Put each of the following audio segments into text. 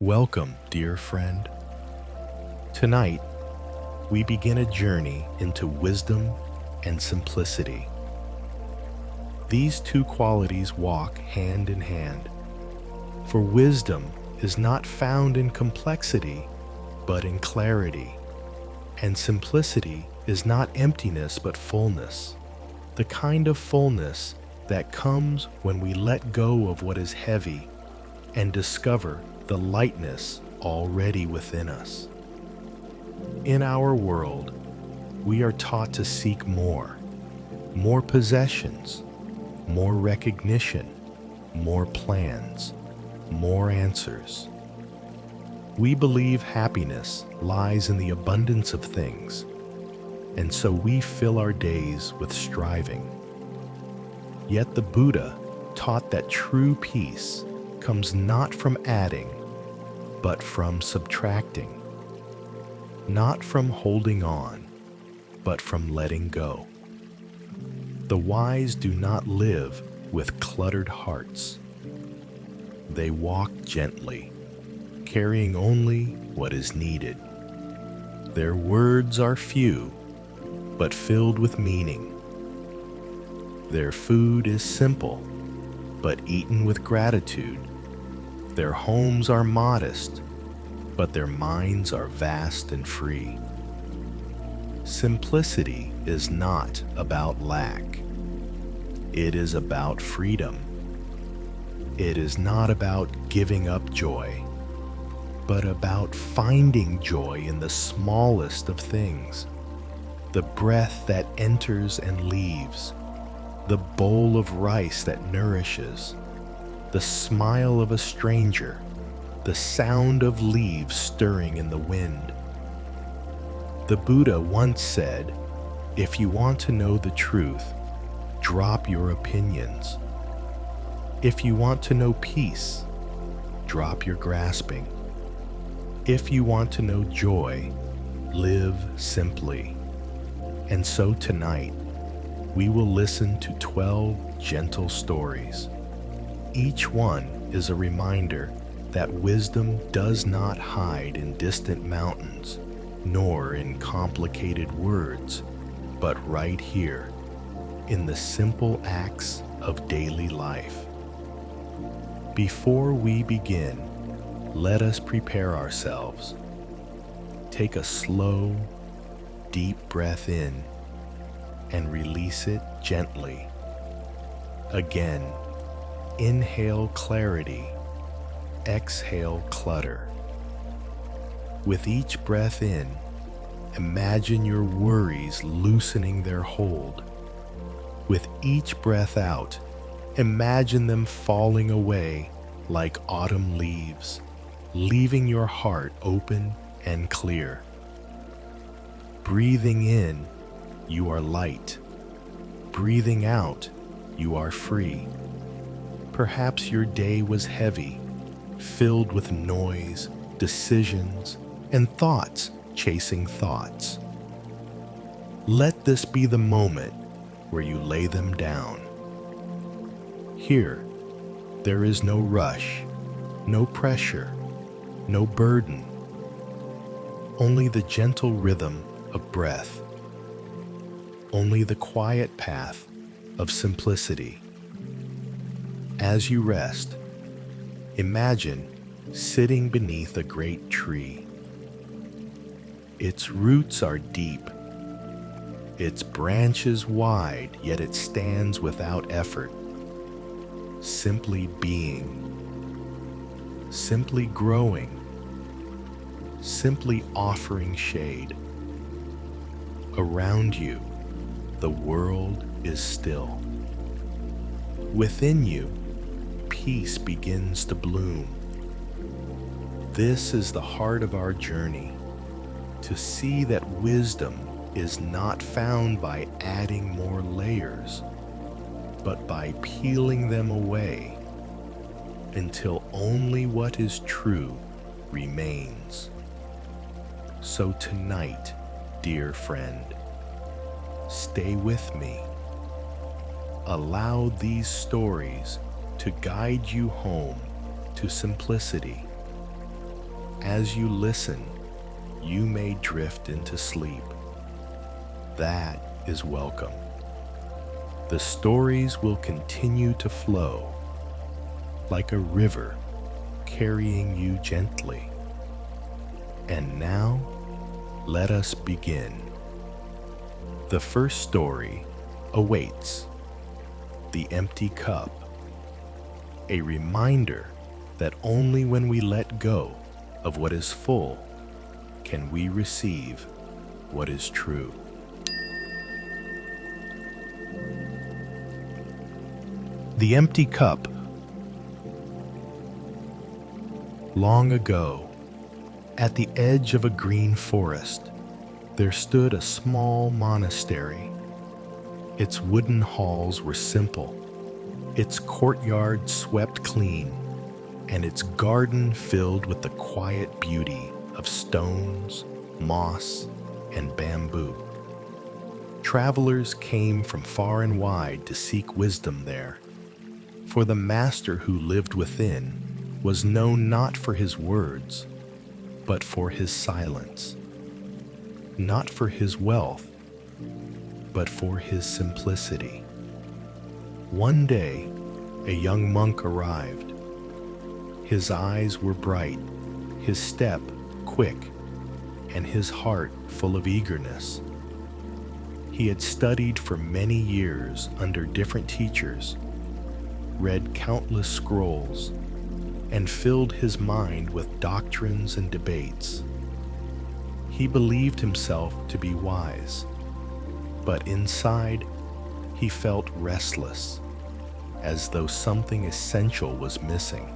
Welcome, dear friend. Tonight, we begin a journey into wisdom and simplicity. These two qualities walk hand in hand, for wisdom is not found in complexity, but in clarity, and simplicity is not emptiness but fullness, the kind of fullness that comes when we let go of what is heavy and discover the lightness already within us. In our world, we are taught to seek more possessions, more recognition, more plans, more answers. We believe happiness lies in the abundance of things, and so we fill our days with striving. Yet the Buddha taught that true peace comes not from adding, but from subtracting, not from holding on, but from letting go. The wise do not live with cluttered hearts. They walk gently, carrying only what is needed. Their words are few, but filled with meaning. Their food is simple, but eaten with gratitude. Their homes are modest, but their minds are vast and free. Simplicity is not about lack. It is about freedom. It is not about giving up joy, but about finding joy in the smallest of things. The breath that enters and leaves, the bowl of rice that nourishes, the smile of a stranger, the sound of leaves stirring in the wind. The Buddha once said, "If you want to know the truth, drop your opinions. If you want to know peace, drop your grasping. If you want to know joy, live simply." And so tonight, we will listen to 12 gentle stories. Each one is a reminder that wisdom does not hide in distant mountains, nor in complicated words, but right here, in the simple acts of daily life. Before we begin, let us prepare ourselves. Take a slow, deep breath in and release it gently. Again, inhale clarity, exhale clutter. With each breath in, imagine your worries loosening their hold. With each breath out, imagine them falling away like autumn leaves, leaving your heart open and clear. Breathing in, you are light. Breathing out, you are free. Perhaps your day was heavy, filled with noise, decisions, and thoughts chasing thoughts. Let this be the moment where you lay them down. Here, there is no rush, no pressure, no burden, only the gentle rhythm of breath, only the quiet path of simplicity. As you rest, imagine sitting beneath a great tree. Its roots are deep, its branches wide, yet it stands without effort, simply being, simply growing, simply offering shade. Around you, the world is still. Within you, peace begins to bloom. This is the heart of our journey, to see that wisdom is not found by adding more layers, but by peeling them away until only what is true remains. So tonight, dear friend, stay with me. Allow these stories to guide you home to simplicity, as you listen, you may drift into sleep. That is welcome. The stories will continue to flow like a river, carrying you gently. And now, let us begin. The first story awaits. The Empty Cup. A reminder that only when we let go of what is full can we receive what is true. The Empty Cup. Long ago, at the edge of a green forest, there stood a small monastery. Its wooden halls were simple, its courtyard swept clean, and its garden filled with the quiet beauty of stones, moss, and bamboo. Travelers came from far and wide to seek wisdom there, for the master who lived within was known not for his words, but for his silence, not for his wealth, but for his simplicity. One day, a young monk arrived. His eyes were bright, his step quick, and his heart full of eagerness. He had studied for many years under different teachers, read countless scrolls, and filled his mind with doctrines and debates. He believed himself to be wise, but inside he felt restless, as though something essential was missing.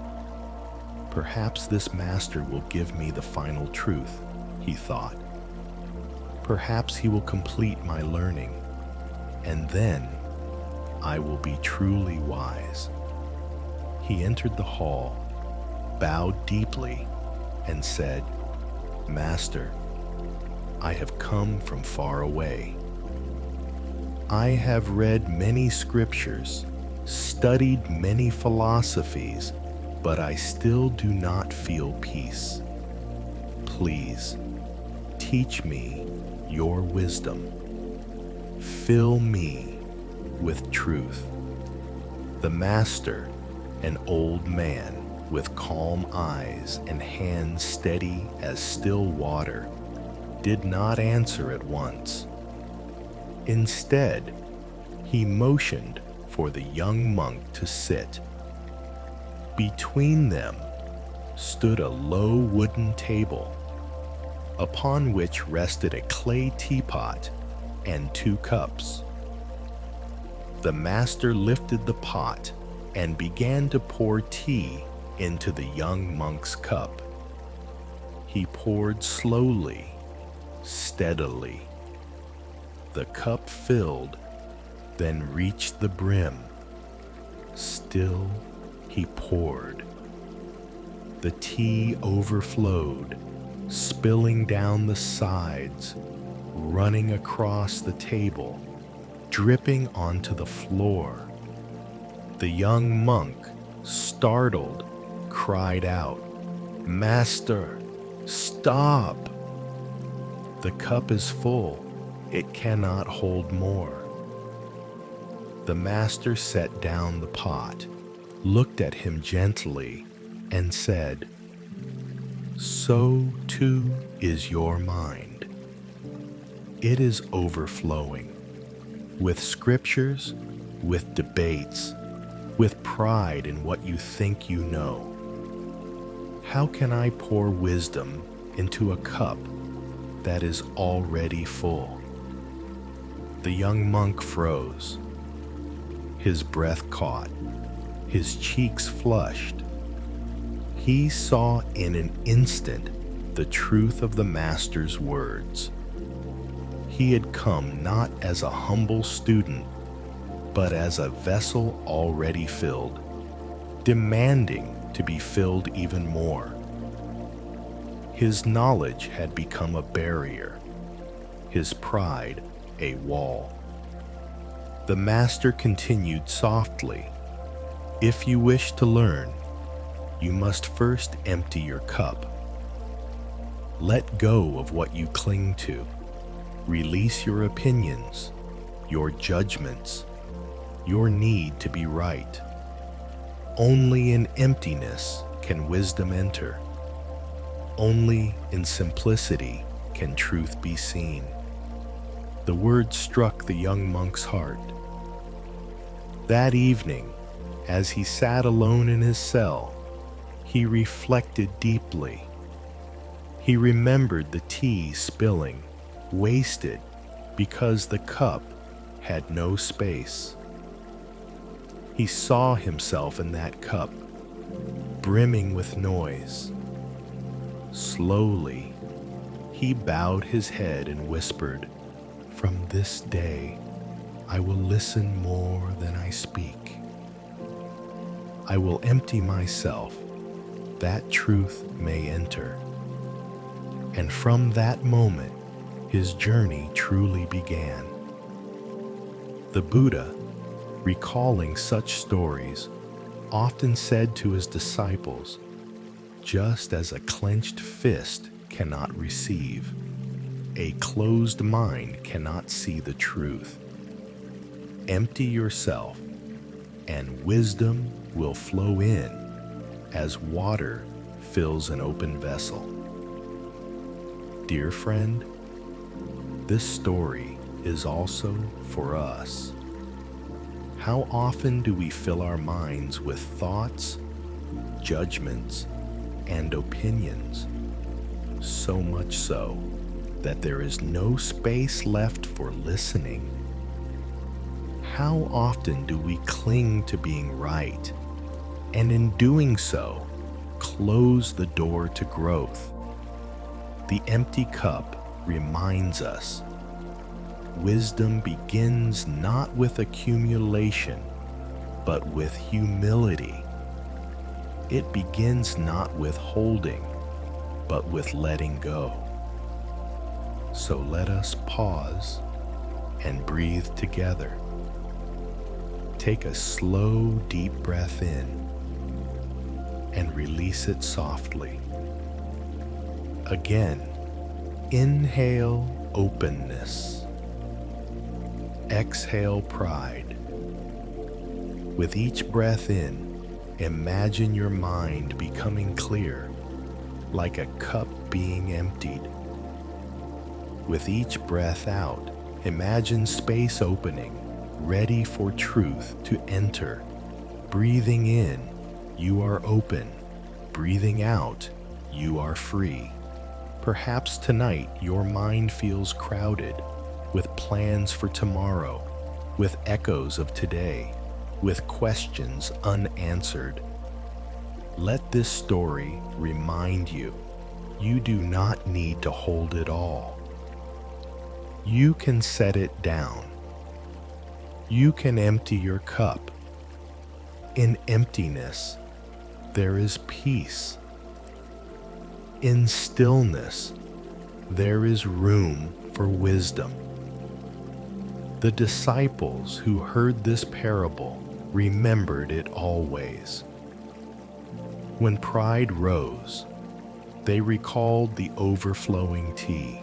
Perhaps this master will give me the final truth, he thought. Perhaps he will complete my learning, and then I will be truly wise. He entered the hall, bowed deeply, and said, "Master, I have come from far away. I have read many scriptures, studied many philosophies, but I still do not feel peace. Please, teach me your wisdom. Fill me with truth." The master, an old man with calm eyes and hands steady as still water, did not answer at once. Instead, he motioned for the young monk to sit. Between them stood a low wooden table, upon which rested a clay teapot and 2 cups. The master lifted the pot and began to pour tea into the young monk's cup. He poured slowly, steadily. The cup filled, then reached the brim. Still he poured. The tea overflowed, spilling down the sides, running across the table, dripping onto the floor. The young monk, startled, cried out, "Master, stop! The cup is full. It cannot hold more." The master set down the pot, looked at him gently, and said, "So too is your mind. It is overflowing with scriptures, with debates, with pride in what you think you know. How can I pour wisdom into a cup that is already full?" The young monk froze. His breath caught, his cheeks flushed. He saw in an instant the truth of the master's words. He had come not as a humble student, but as a vessel already filled, demanding to be filled even more. His knowledge had become a barrier, his pride a wall. The master continued softly, "If you wish to learn, you must first empty your cup. Let go of what you cling to. Release your opinions, your judgments, your need to be right. Only in emptiness can wisdom enter. Only in simplicity can truth be seen. The words struck the young monk's heart. That evening, as he sat alone in his cell, he reflected deeply. He remembered the tea spilling, wasted because the cup had no space. He saw himself in that cup, brimming with noise. Slowly, he bowed his head and whispered, "From this day, I will listen more than I speak. I will empty myself, that truth may enter." And from that moment, his journey truly began. The Buddha, recalling such stories, often said to his disciples, "Just as a clenched fist cannot receive, a closed mind cannot see the truth. Empty yourself, and wisdom will flow in as water fills an open vessel." Dear friend, this story is also for us. How often do we fill our minds with thoughts, judgments, and opinions, so much so that there is no space left for listening? How often do we cling to being right, and in doing so, close the door to growth? The empty cup reminds us wisdom begins not with accumulation, but with humility. It begins not with holding, but with letting go. So let us pause and breathe together. Take a slow, deep breath in and release it softly. Again, inhale openness. Exhale pride. With each breath in, imagine your mind becoming clear, like a cup being emptied. With each breath out, imagine space opening, ready for truth to enter. Breathing in, you are open. Breathing out, you are free. Perhaps tonight your mind feels crowded with plans for tomorrow, with echoes of today, with questions unanswered. Let this story remind you, you do not need to hold it all. You can set it down. You can empty your cup. In emptiness, there is peace. In stillness, there is room for wisdom. The disciples who heard this parable remembered it always. When pride rose, they recalled the overflowing tea.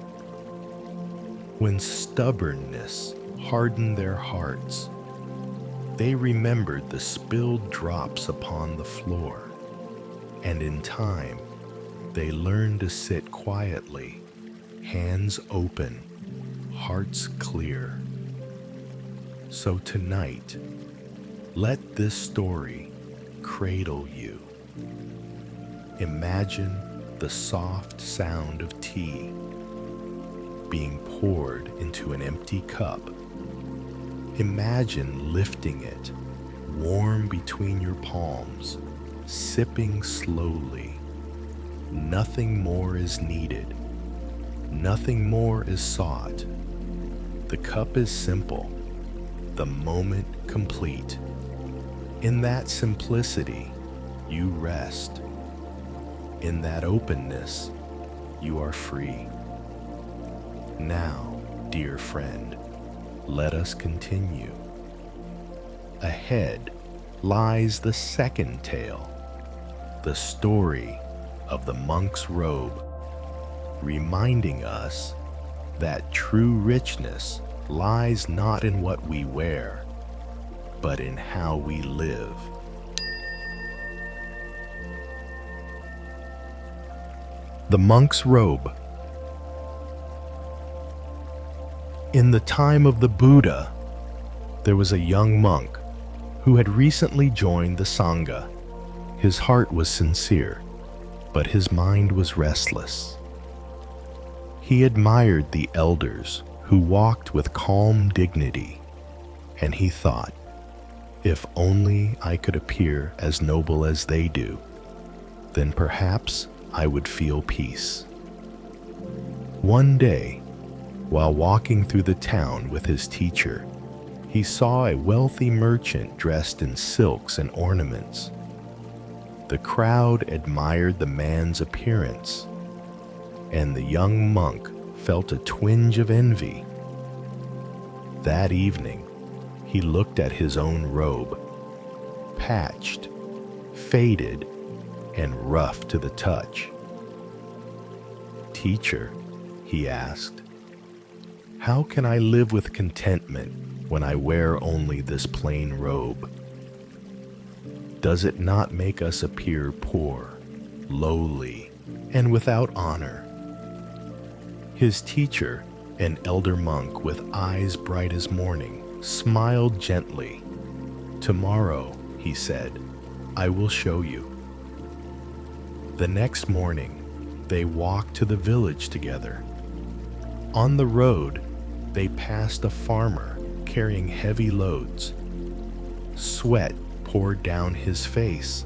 When stubbornness hardened their hearts, they remembered the spilled drops upon the floor, and in time, they learned to sit quietly, hands open, hearts clear. So tonight, let this story cradle you. Imagine the soft sound of tea being poured into an empty cup. Imagine lifting it, warm between your palms, sipping slowly. Nothing more is needed. Nothing more is sought. The cup is simple, the moment complete. In that simplicity, you rest. In that openness, you are free. Now, dear friend, let us continue. Ahead lies the second tale, the story of the monk's robe. reminding us that true richness lies not in what we wear, but in how we live. The monk's robe. In the time of the Buddha, there was a young monk who had recently joined the Sangha. His heart was sincere, but his mind was restless. He admired the elders who walked with calm dignity, and he thought, if only I could appear as noble as they do, then perhaps I would feel peace. One day, while walking through the town with his teacher, he saw a wealthy merchant dressed in silks and ornaments. The crowd admired the man's appearance, and the young monk felt a twinge of envy. That evening, he looked at his own robe, patched, faded, and rough to the touch. "Teacher," he asked, "how can I live with contentment when I wear only this plain robe? Does it not make us appear poor, lowly, and without honor?" His teacher, an elder monk with eyes bright as morning, smiled gently. "Tomorrow," he said, "I will show you." The next morning, they walked to the village together. On the road, they passed a farmer carrying heavy loads. Sweat poured down his face,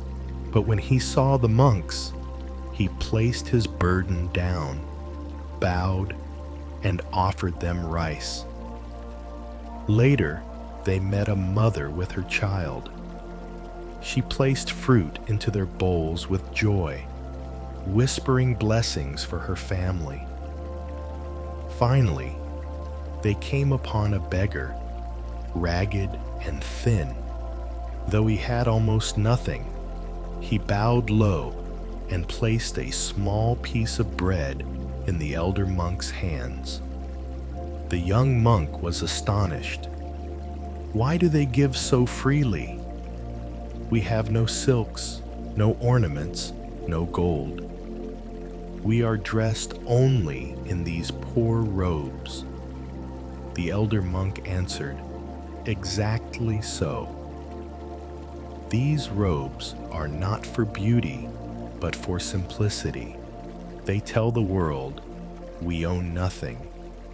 but when he saw the monks, he placed his burden down, bowed, and offered them rice. Later, they met a mother with her child. She placed fruit into their bowls with joy, whispering blessings for her family. Finally, they came upon a beggar, ragged and thin. Though he had almost nothing, he bowed low and placed a small piece of bread in the elder monk's hands. The young monk was astonished. "Why do they give so freely? We have no silks, no ornaments, no gold. We are dressed only in these poor robes." The elder monk answered, "Exactly so. These robes are not for beauty, but for simplicity. They tell the world, we own nothing,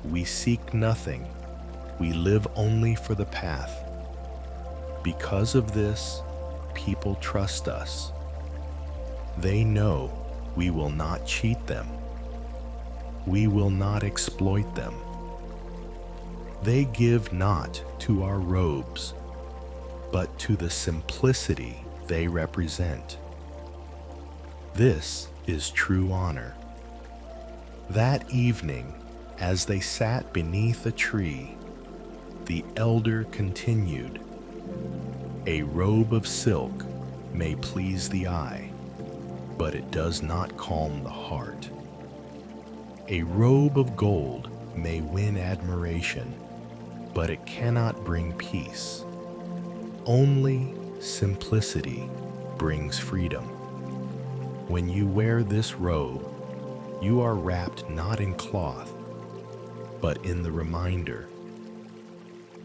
we seek nothing, we live only for the path. Because of this, people trust us. They know we will not cheat them. We will not exploit them. They give not to our robes, but to the simplicity they represent. This is true honor." That evening, as they sat beneath a tree, the elder continued, "A robe of silk may please the eye, but it does not calm the heart. A robe of gold may win admiration, but it cannot bring peace. Only simplicity brings freedom. When you wear this robe, you are wrapped not in cloth, but in the reminder,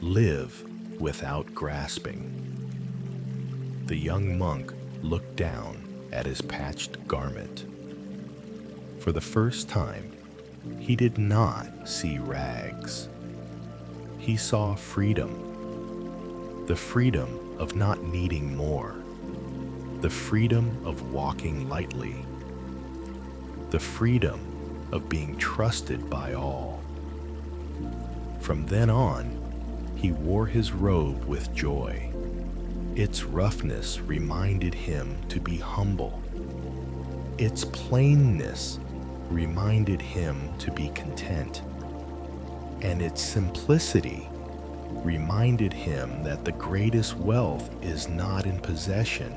live without grasping." The young monk looked down at his patched garment. For the first time, he did not see rags. He saw freedom, the freedom of not needing more, the freedom of walking lightly, the freedom of being trusted by all. From then on, he wore his robe with joy. Its roughness reminded him to be humble. Its plainness reminded him to be content. And its simplicity reminded him that the greatest wealth is not in possession,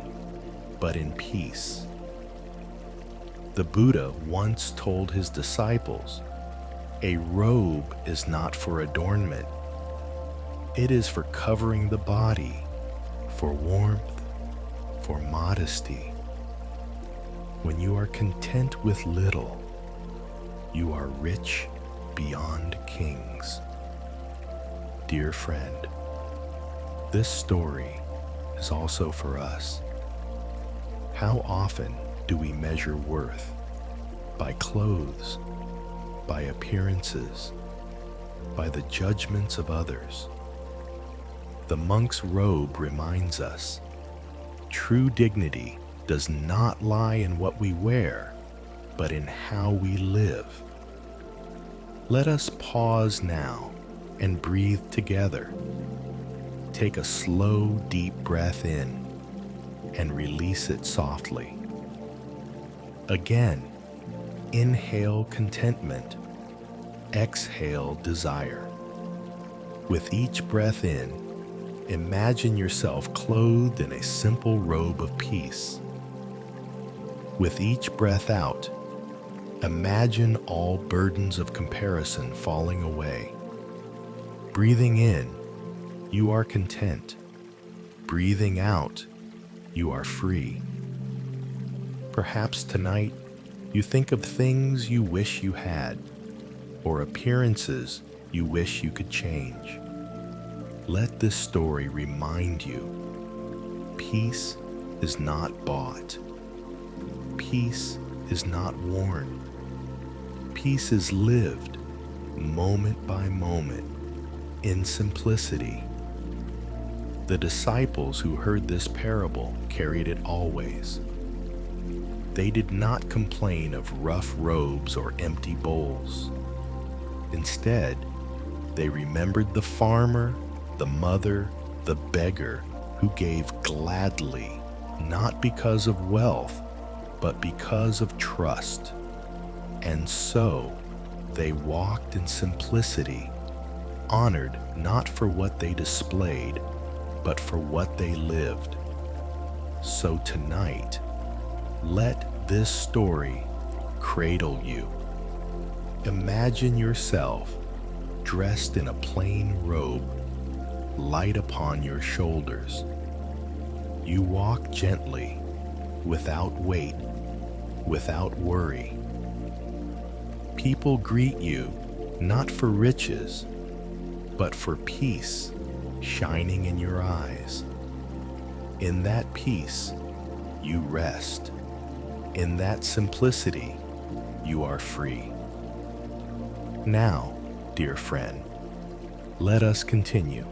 but in peace. The Buddha once told his disciples, "A robe is not for adornment. It is for covering the body, for warmth, for modesty. When you are content with little, you are rich beyond kings." Dear friend, this story is also for us. How often do we measure worth by clothes, by appearances, by the judgments of others? The monk's robe reminds us, true dignity does not lie in what we wear, but in how we live. Let us pause now and breathe together. Take a slow, deep breath in and release it softly. Again, inhale contentment, exhale desire. With each breath in, imagine yourself clothed in a simple robe of peace. With each breath out, imagine all burdens of comparison falling away. Breathing in, you are content. Breathing out, you are free. Perhaps tonight you think of things you wish you had, or appearances you wish you could change. Let this story remind you, peace is not bought. Peace is not worn. Peace is lived moment by moment in simplicity. The disciples who heard this parable carried it always. They did not complain of rough robes or empty bowls. Instead, they remembered the farmer, the mother, the beggar who gave gladly, not because of wealth, but because of trust. And so, they walked in simplicity, honored not for what they displayed, but for what they lived. So tonight, let this story cradle you. Imagine yourself dressed in a plain robe, light upon your shoulders. You walk gently, without weight, without worry. People greet you not for riches, but for peace shining in your eyes. In that peace, you rest. In that simplicity, you are free. Now, dear friend, let us continue.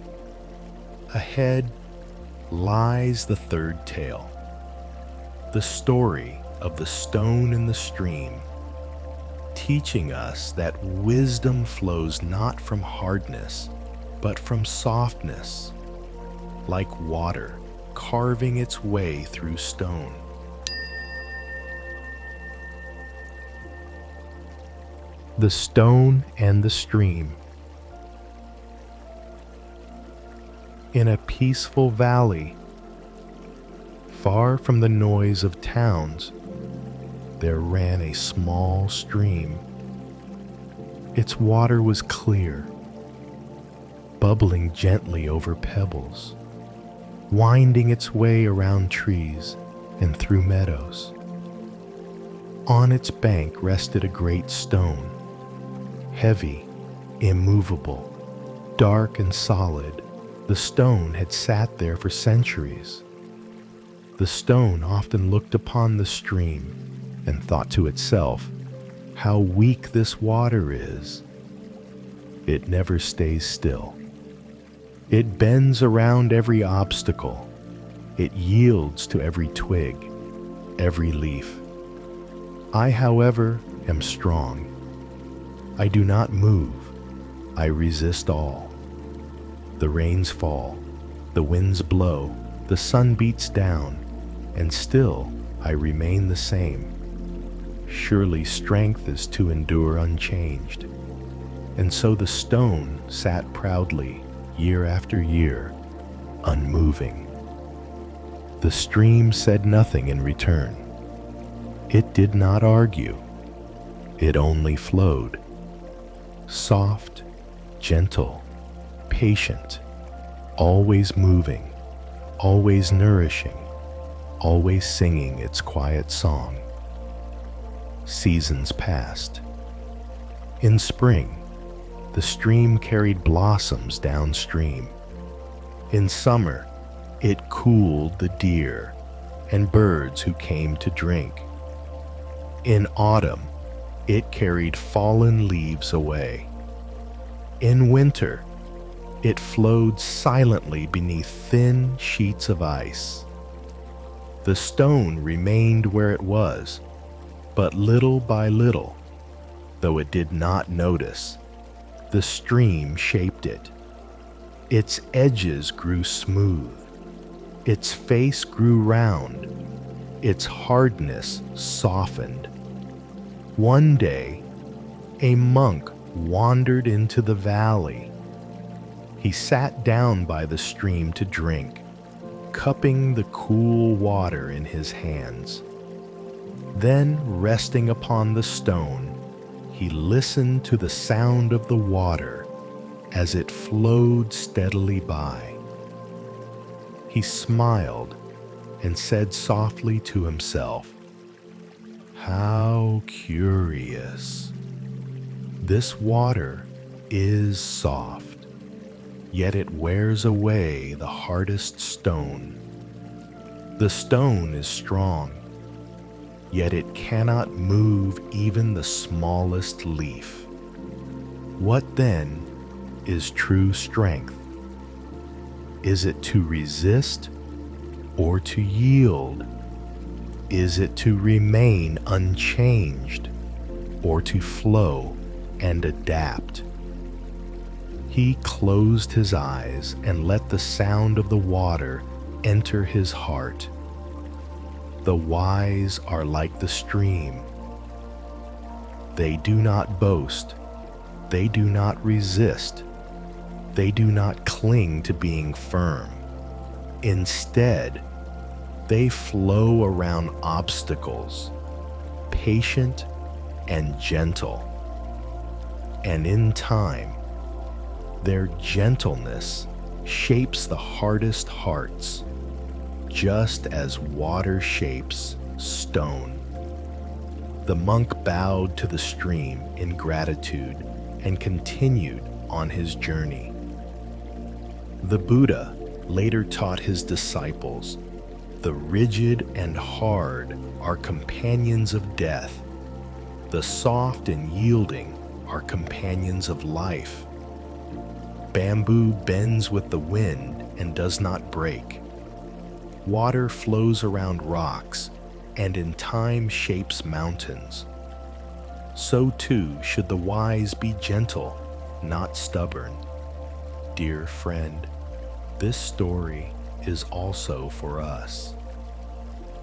Ahead lies the third tale, the story of the stone in the stream, teaching us that wisdom flows not from hardness, but from softness, like water carving its way through stone. The Stone and the Stream. In a peaceful valley, far from the noise of towns, there ran a small stream. Its water was clear, bubbling gently over pebbles, winding its way around trees and through meadows. On its bank rested a great stone, heavy, immovable, dark and solid. The stone had sat there for centuries. The stone often looked upon the stream and thought to itself, "How weak this water is." It never stays still. It bends around every obstacle. It yields to every twig, every leaf. I, however, am strong. I do not move. I resist all. The rains fall, the winds blow, the sun beats down, and still I remain the same. Surely strength is to endure unchanged. And so the stone sat proudly, year after year, unmoving. The stream said nothing in return. It did not argue. It only flowed. Soft, gentle, patient, always moving, always nourishing, always singing its quiet song. Seasons passed. In spring, the stream carried blossoms downstream. In summer, it cooled the deer and birds who came to drink. In autumn, it carried fallen leaves away. In winter, it flowed silently beneath thin sheets of ice. The stone remained where it was, but little by little, though it did not notice, the stream shaped it. Its edges grew smooth. Its face grew round. Its hardness softened. One day, a monk wandered into the valley. He sat down by the stream to drink, cupping the cool water in his hands. Then, resting upon the stone, he listened to the sound of the water as it flowed steadily by. He smiled and said softly to himself, "How curious. This water is soft, yet it wears away the hardest stone. The stone is strong, yet it cannot move even the smallest leaf. What then is true strength? Is it to resist or to yield? Is it to remain unchanged or to flow and adapt?" He closed his eyes and let the sound of the water enter his heart. The wise are like the stream. They do not boast. They do not resist. They do not cling to being firm. Instead, they flow around obstacles, patient and gentle. And in time, their gentleness shapes the hardest hearts, just as water shapes stone. The monk bowed to the stream in gratitude and continued on his journey. The Buddha later taught his disciples, "The rigid and hard are companions of death. The soft and yielding are companions of life. Bamboo bends with the wind and does not break. Water flows around rocks and in time shapes mountains. So too should the wise be gentle, not stubborn." Dear friend, this story is also for us.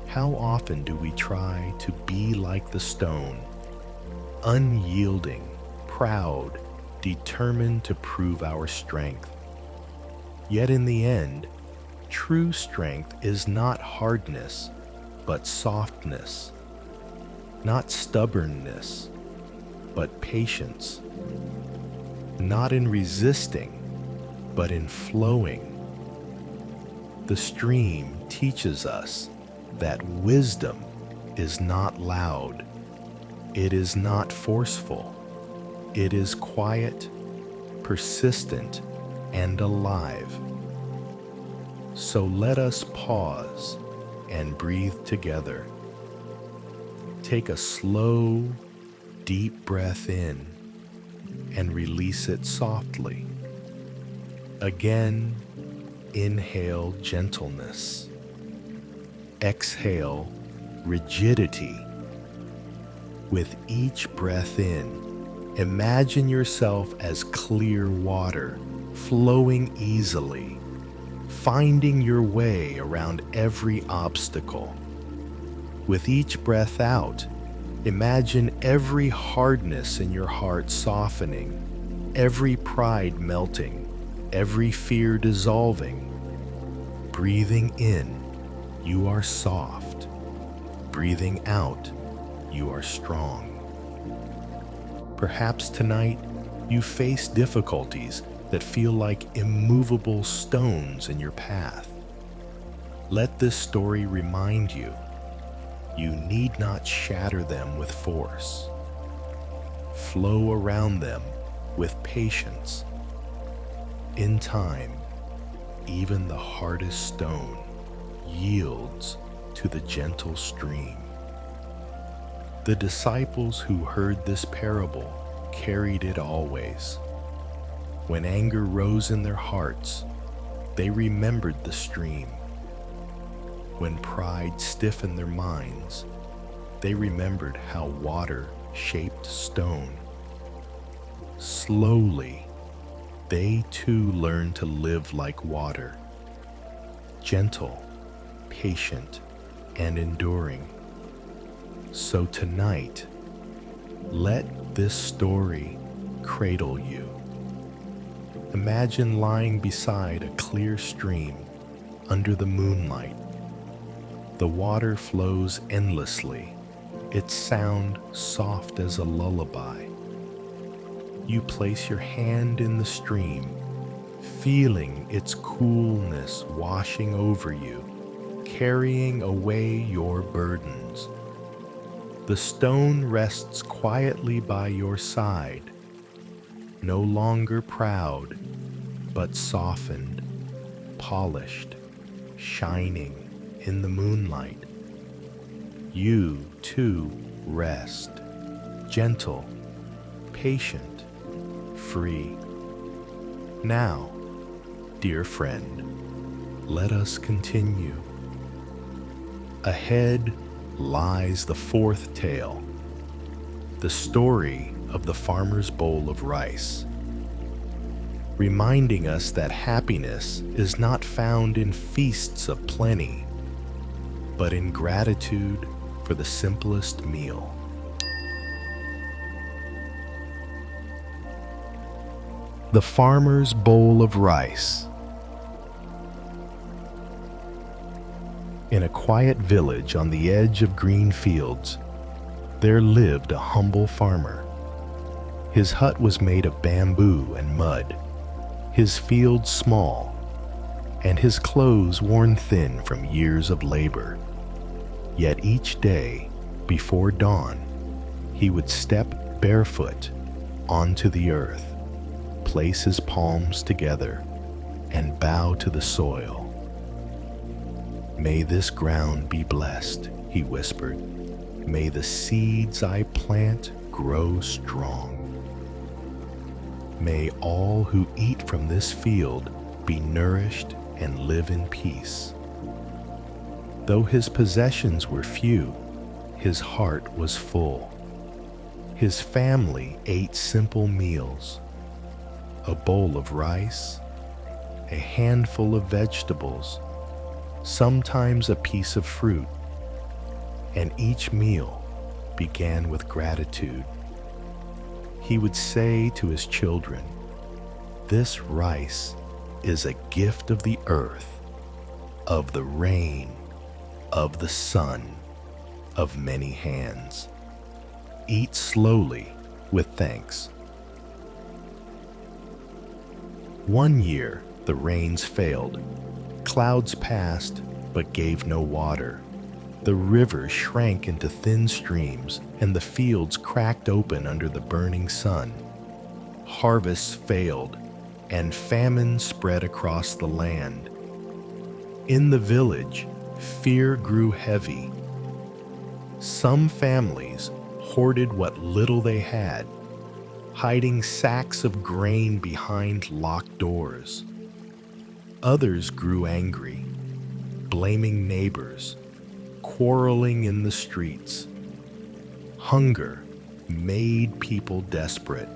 How often do we try to be like the stone, unyielding, proud, determined to prove our strength? Yet in the end, true strength is not hardness, but softness, not stubbornness, but patience, not in resisting, but in flowing. The stream teaches us that wisdom is not loud, it is not forceful, it is quiet, persistent, and alive. So let us pause and breathe together. Take a slow, deep breath in and release it softly. Again, inhale gentleness. Exhale rigidity. With each breath in, imagine yourself as clear water, flowing easily, finding your way around every obstacle. With each breath out, imagine every hardness in your heart softening, every pride melting, every fear dissolving. Breathing in, you are soft. Breathing out, you are strong. Perhaps tonight you face difficulties that feel like immovable stones in your path. Let this story remind you, you need not shatter them with force. Flow around them with patience. In time, even the hardest stone yields to the gentle stream. The disciples who heard this parable carried it always. When anger rose in their hearts, they remembered the stream. When pride stiffened their minds, they remembered how water shaped stone. Slowly, they too learned to live like water, gentle, patient, and enduring. So tonight, let this story cradle you. Imagine lying beside a clear stream under the moonlight. The water flows endlessly, its sound soft as a lullaby. You place your hand in the stream, feeling its coolness washing over you, carrying away your burdens. The stone rests quietly by your side, no longer proud, but softened, polished, shining in the moonlight. You, too, rest, gentle, patient, free. Now, dear friend, let us continue. Ahead lies the fourth tale, the story of the farmer's bowl of rice, reminding us that happiness is not found in feasts of plenty, but in gratitude for the simplest meal. The farmer's bowl of rice. In a quiet village on the edge of green fields, there lived a humble farmer. His hut was made of bamboo and mud, his fields small, and his clothes worn thin from years of labor. Yet each day, before dawn, he would step barefoot onto the earth, place his palms together, and bow to the soil. "May this ground be blessed," he whispered. "May the seeds I plant grow strong. May all who eat from this field be nourished and live in peace." Though his possessions were few, his heart was full. His family ate simple meals: a bowl of rice, a handful of vegetables, sometimes a piece of fruit, and each meal began with gratitude. He would say to his children, "This rice is a gift of the earth, of the rain, of the sun, of many hands. Eat slowly with thanks." One year, the rains failed. Clouds passed, but gave no water. The rivers shrank into thin streams, and the fields cracked open under the burning sun. Harvests failed, and famine spread across the land. In the village, fear grew heavy. Some families hoarded what little they had, hiding sacks of grain behind locked doors. Others grew angry, blaming neighbors, quarreling in the streets. Hunger made people desperate,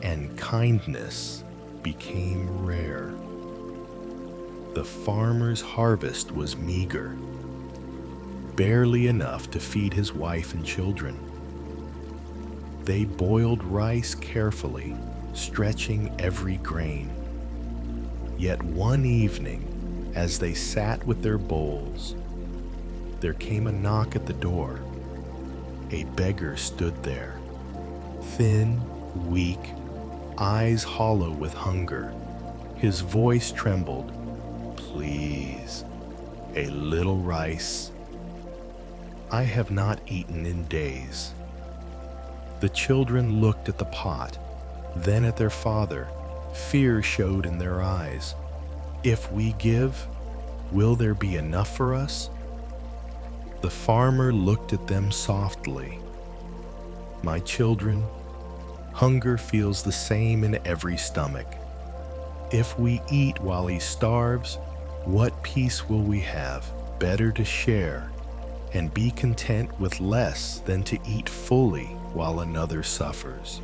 and kindness became rare. The farmer's harvest was meager, barely enough to feed his wife and children. They boiled rice carefully, stretching every grain. Yet one evening, as they sat with their bowls, there came a knock at the door. a beggar stood there, thin, weak, eyes hollow with hunger. His voice trembled. "Please, a little rice. I have not eaten in days." The children looked at the pot, then at their father. Fear showed in their eyes. "If we give, will there be enough for us?" The farmer looked at them softly. "My children, hunger feels the same in every stomach. If we eat while he starves, what peace will we have? Better to share and be content with less than to eat fully while another suffers."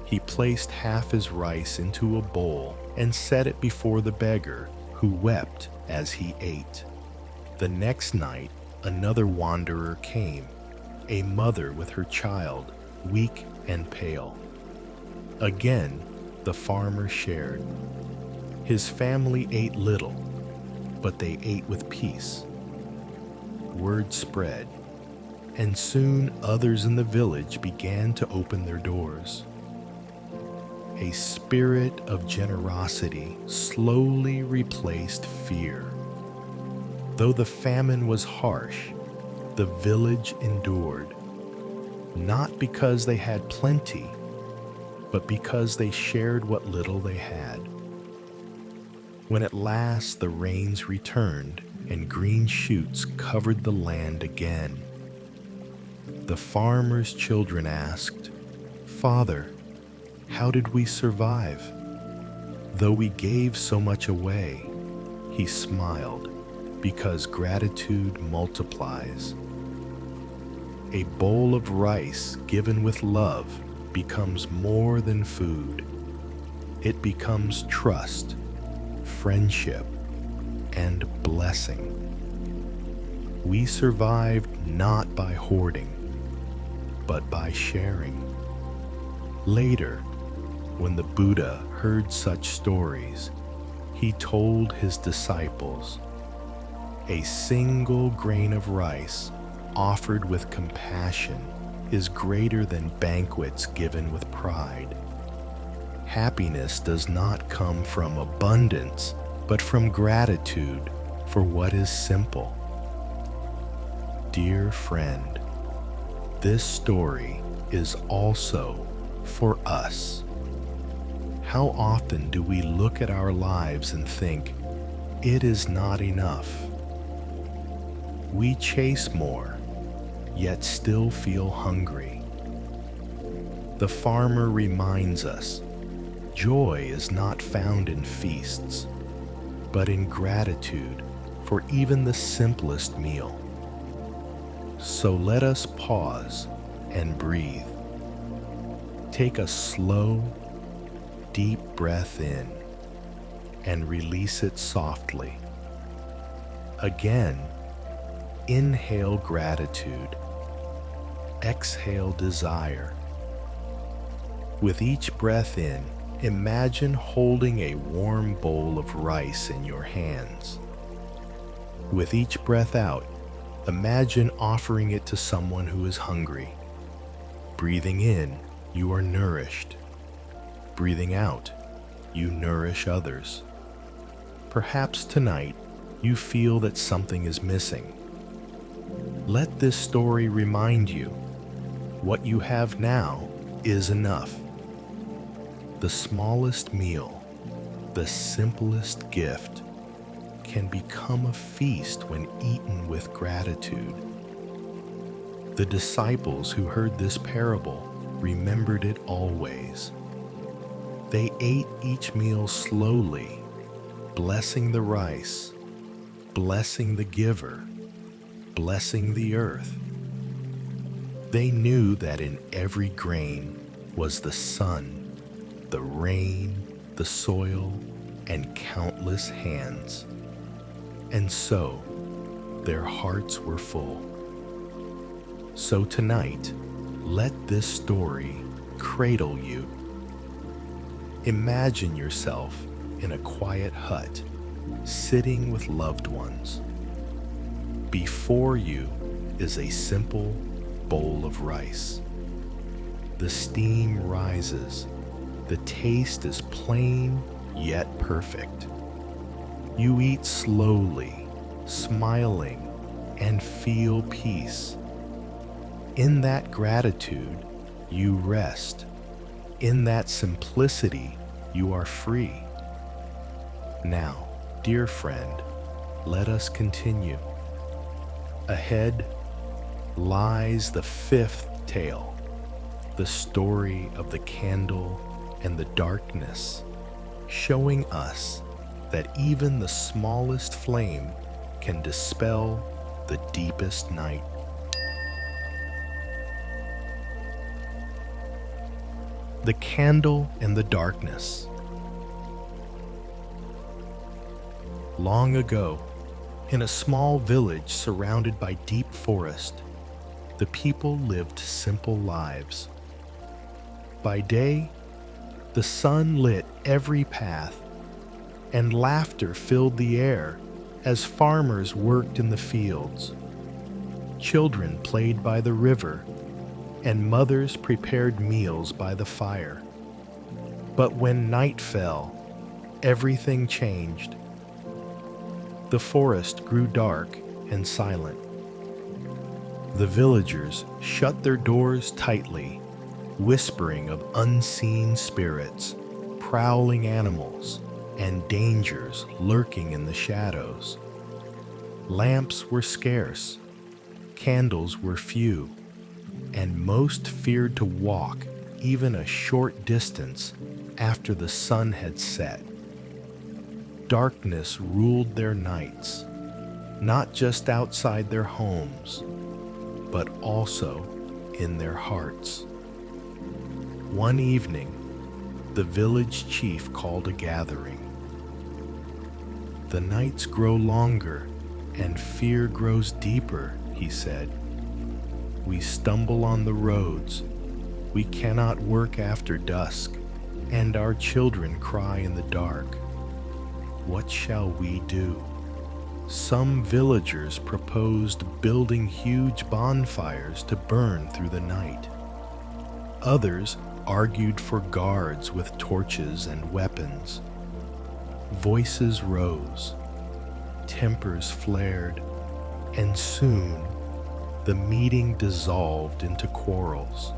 He placed half his rice into a bowl and set it before the beggar, who wept as he ate. The next night, another wanderer came, a mother with her child, weak and pale. Again, the farmer shared. His family ate little, but they ate with peace. Word spread, and soon others in the village began to open their doors. A spirit of generosity slowly replaced fear. Though the famine was harsh, the village endured, not because they had plenty, but because they shared what little they had. When at last the rains returned and green shoots covered the land again, the farmer's children asked, "Father, how did we survive?" Though we gave so much away, he smiled, because gratitude multiplies. A bowl of rice given with love becomes more than food. It becomes trust, friendship, and blessing. We survived not by hoarding, but by sharing. Later, when the Buddha heard such stories, he told his disciples, "A single grain of rice offered with compassion is greater than banquets given with pride." Happiness does not come from abundance, but from gratitude for what is simple. Dear friend, this story is also for us. How often do we look at our lives and think, it is not enough? We chase more, yet still feel hungry. The farmer reminds us, joy is not found in feasts, but in gratitude for even the simplest meal. So let us pause and breathe. Take a slow, deep breath in and release it softly. Again, inhale gratitude. Exhale desire. With each breath in, imagine holding a warm bowl of rice in your hands. With each breath out, imagine offering it to someone who is hungry. Breathing in, you are nourished. Breathing out, you nourish others. Perhaps tonight you feel that something is missing. Let this story remind you, what you have now is enough. The smallest meal, the simplest gift, can become a feast when eaten with gratitude. The disciples who heard this parable remembered it always. They ate each meal slowly, blessing the rice, blessing the giver, blessing the earth. They knew that in every grain was the sun, the rain, the soil, and countless hands. And so, their hearts were full. So tonight, let this story cradle you. Imagine yourself in a quiet hut, sitting with loved ones. Before you is a simple bowl of rice. The steam rises. The taste is plain yet perfect. You eat slowly, smiling, and feel peace. In that gratitude, you rest. In that simplicity, you are free. Now, dear friend, let us continue. Ahead lies the fifth tale, the story of the candle and the darkness, showing us that even the smallest flame can dispel the deepest night. The candle and the darkness. Long ago, in a small village surrounded by deep forest, the people lived simple lives. By day, the sun lit every path, and laughter filled the air as farmers worked in the fields. Children played by the river, and mothers prepared meals by the fire. But when night fell, everything changed. The forest grew dark and silent. The villagers shut their doors tightly, whispering of unseen spirits, prowling animals, and dangers lurking in the shadows. Lamps were scarce, candles were few, and most feared to walk even a short distance after the sun had set. Darkness ruled their nights, not just outside their homes, but also in their hearts. One evening, the village chief called a gathering. "The nights grow longer and fear grows deeper," he said. "We stumble on the roads, we cannot work after dusk, and our children cry in the dark. What shall we do?" Some villagers proposed building huge bonfires to burn through the night. Others argued for guards with torches and weapons. Voices rose, tempers flared, and soon the meeting dissolved into quarrels.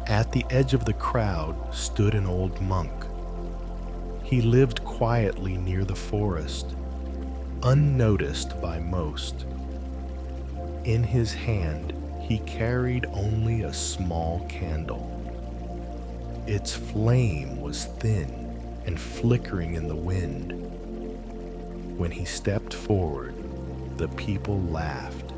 At the edge of the crowd stood an old monk. He lived quietly near the forest, unnoticed by most. In his hand, he carried only a small candle. Its flame was thin and flickering in the wind. When he stepped forward, the people laughed.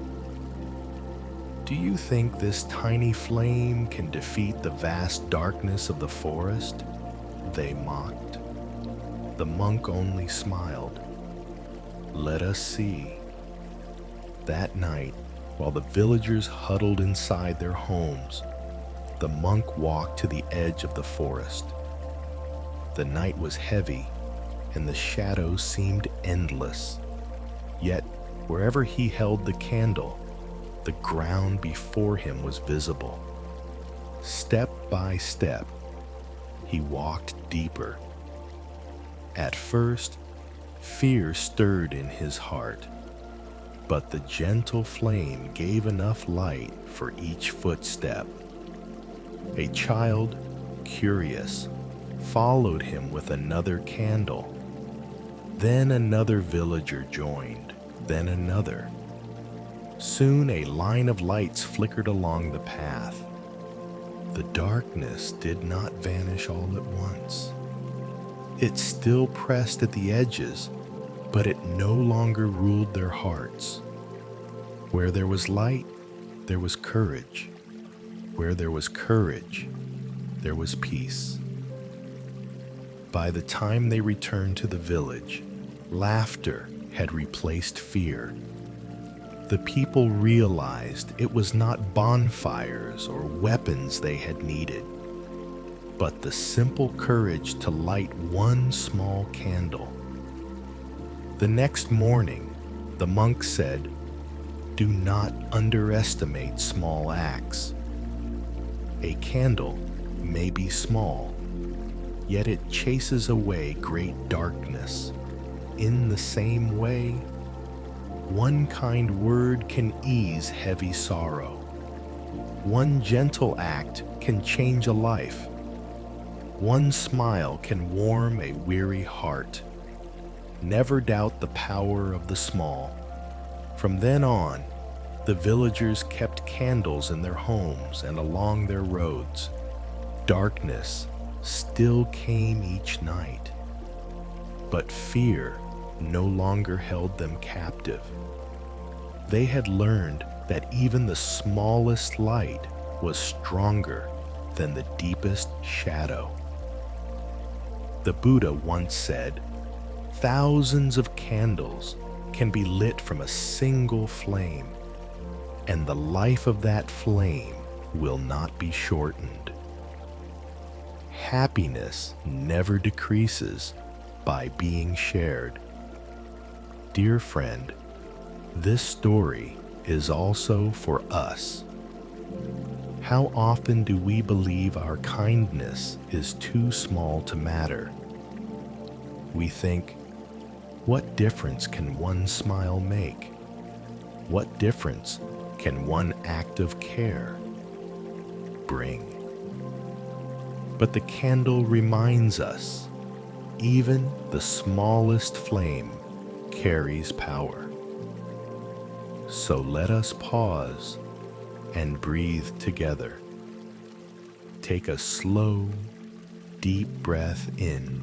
"Do you think this tiny flame can defeat the vast darkness of the forest?" they mocked. The monk only smiled. "Let us see." That night, while the villagers huddled inside their homes, the monk walked to the edge of the forest. The night was heavy, and the shadows seemed endless. Yet, wherever he held the candle, the ground before him was visible. Step by step, he walked deeper. At first, fear stirred in his heart, but the gentle flame gave enough light for each footstep. A child, curious, followed him with another candle. Then another villager joined, then another. Soon a line of lights flickered along the path. The darkness did not vanish all at once. It still pressed at the edges, but it no longer ruled their hearts. Where there was light, there was courage. Where there was courage, there was peace. By the time they returned to the village, laughter had replaced fear. The people realized it was not bonfires or weapons they had needed, but the simple courage to light one small candle. The next morning, the monk said, Do not underestimate small acts. A candle may be small, yet it chases away great darkness. In the same way, one kind word can ease heavy sorrow. One gentle act can change a life. One smile can warm a weary heart. Never doubt the power of the small. From then on, the villagers kept candles in their homes and along their roads. Darkness still came each night, but fear no longer held them captive. They had learned that even the smallest light was stronger than the deepest shadow. The Buddha once said, "Thousands of candles can be lit from a single flame, and the life of that flame will not be shortened." Happiness never decreases by being shared. Dear friend, this story is also for us. How often do we believe our kindness is too small to matter? We think, what difference can one smile make? What difference can one act of care bring? But the candle reminds us, even the smallest flame carries power. So let us pause and breathe together. Take a slow, deep breath in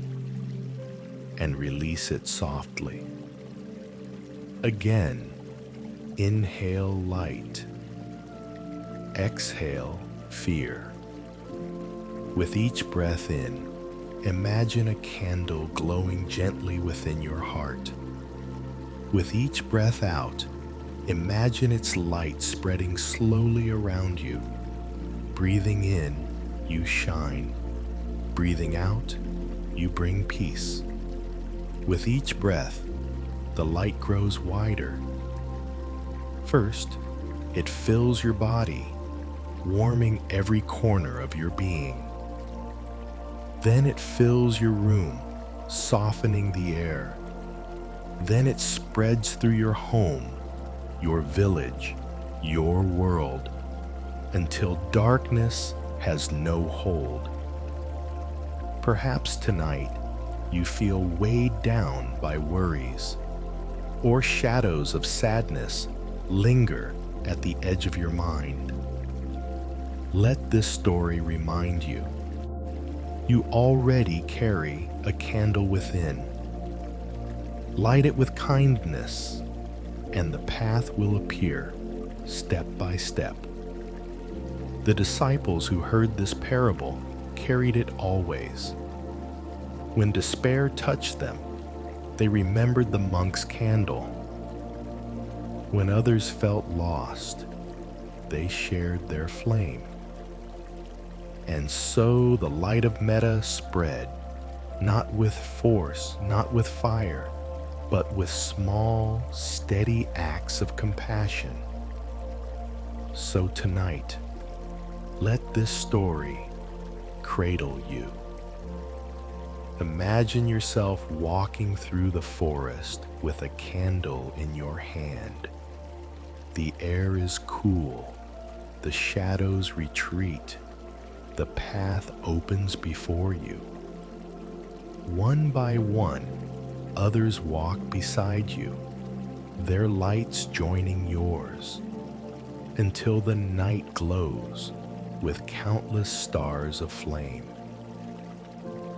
and release it softly. Again, inhale light. Exhale fear. With each breath in, imagine a candle glowing gently within your heart. With each breath out, imagine its light spreading slowly around you. Breathing in, you shine. Breathing out, you bring peace. With each breath, the light grows wider. First, it fills your body, warming every corner of your being. Then it fills your room, softening the air. Then it spreads through your home, your village, your world, until darkness has no hold. Perhaps tonight you feel weighed down by worries, or shadows of sadness linger at the edge of your mind. Let this story remind you, you already carry a candle within. Light it with kindness, and the path will appear step by step. The disciples who heard this parable carried it always. When despair touched them, they remembered the monk's candle. When others felt lost, they shared their flame. And so the light of metta spread, not with force, not with fire, but with small, steady acts of compassion. So tonight, let this story cradle you. Imagine yourself walking through the forest with a candle in your hand. The air is cool, the shadows retreat, the path opens before you. One by one, others walk beside you, their lights joining yours, until the night glows with countless stars of flame.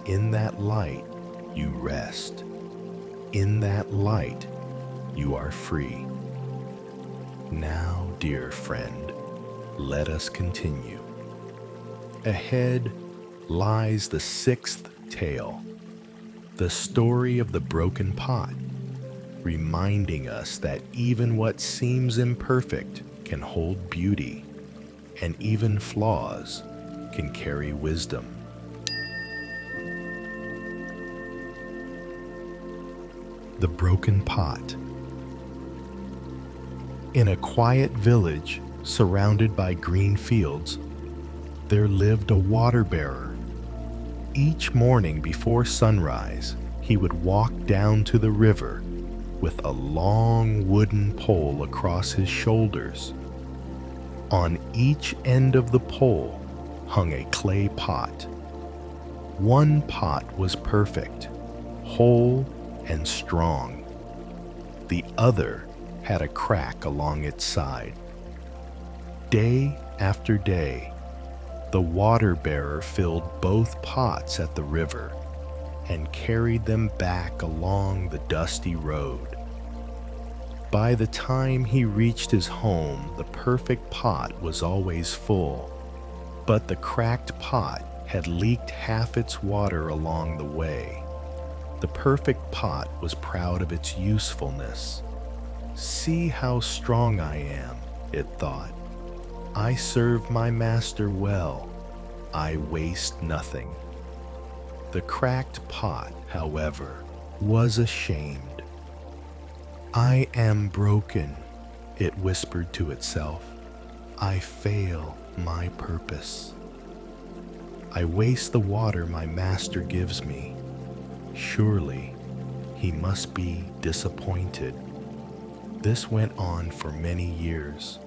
In that light, you rest. In that light, you are free. Now, dear friend, let us continue. Ahead lies the sixth tale, the story of the broken pot, reminding us that even what seems imperfect can hold beauty, and even flaws can carry wisdom. The broken pot. In a quiet village surrounded by green fields, there lived a water bearer. Each morning before sunrise, he would walk down to the river with a long wooden pole across his shoulders. On each end of the pole hung a clay pot. One pot was perfect, whole and strong. The other had a crack along its side. Day after day, the water bearer filled both pots at the river and carried them back along the dusty road. By the time he reached his home, the perfect pot was always full, but the cracked pot had leaked half its water along the way. The perfect pot was proud of its usefulness. "See how strong I am," it thought. "I serve my master well. I waste nothing." The cracked pot, however, was ashamed. "I am broken," it whispered to itself. "I fail my purpose. I waste the water my master gives me. Surely he must be disappointed." This went on for many years.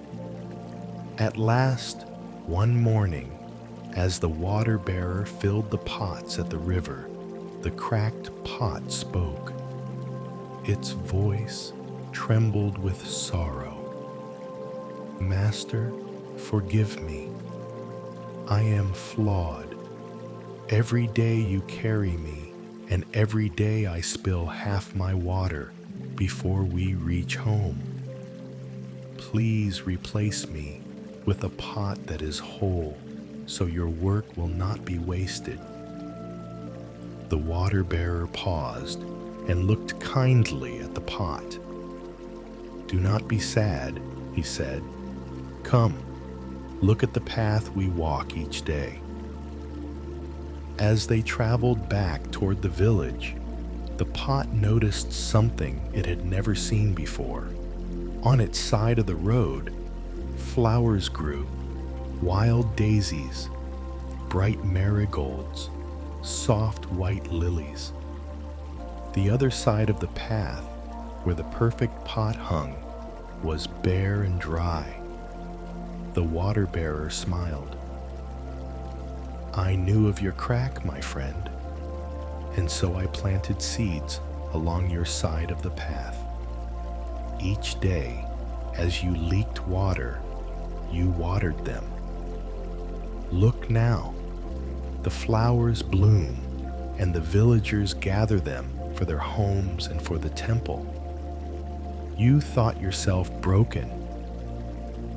At last, one morning, as the water bearer filled the pots at the river, the cracked pot spoke. Its voice trembled with sorrow. "Master, forgive me. I am flawed. Every day you carry me, and every day I spill half my water before we reach home. Please replace me with a pot that is whole, so your work will not be wasted." The water bearer paused and looked kindly at the pot. "Do not be sad," he said. "Come, look at the path we walk each day." As they traveled back toward the village, the pot noticed something it had never seen before. On its side of the road, flowers grew: wild daisies, bright marigolds, soft white lilies. The other side of the path, where the perfect pot hung, was bare and dry. The water bearer smiled. "I knew of your crack, my friend, and so I planted seeds along your side of the path. Each day, as you leaked water, you watered them. Look now, the flowers bloom, and the villagers gather them for their homes and for the temple. You thought yourself broken,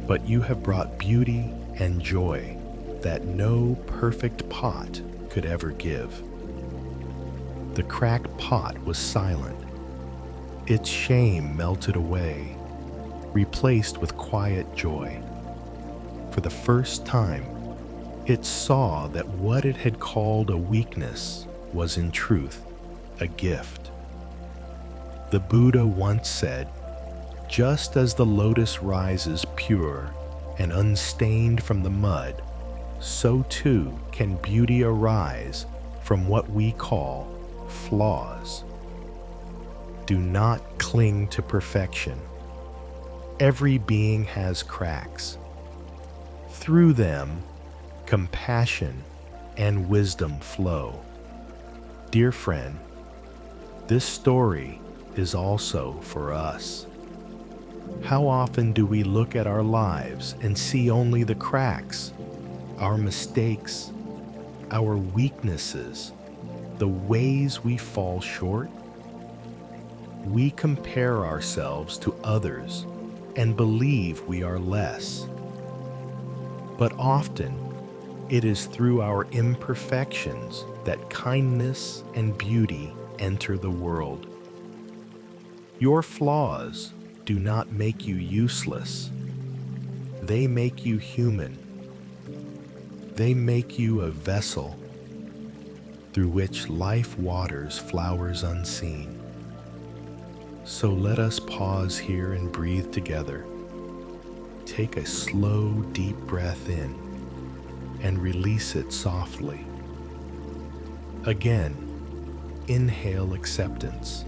but you have brought beauty and joy that no perfect pot could ever give." The cracked pot was silent. Its shame melted away, replaced with quiet joy. For the first time, it saw that what it had called a weakness was in truth a gift. The Buddha once said, "Just as the lotus rises pure and unstained from the mud, so too can beauty arise from what we call flaws." Do not cling to perfection. Every being has cracks. Through them, compassion and wisdom flow. Dear friend, this story is also for us. How often do we look at our lives and see only the cracks, our mistakes, our weaknesses, the ways we fall short? We compare ourselves to others and believe we are less. But often, it is through our imperfections that kindness and beauty enter the world. Your flaws do not make you useless. They make you human. They make you a vessel through which life waters flowers unseen. So let us pause here and breathe together, take a slow, deep breath in and release it softly. Again, inhale acceptance.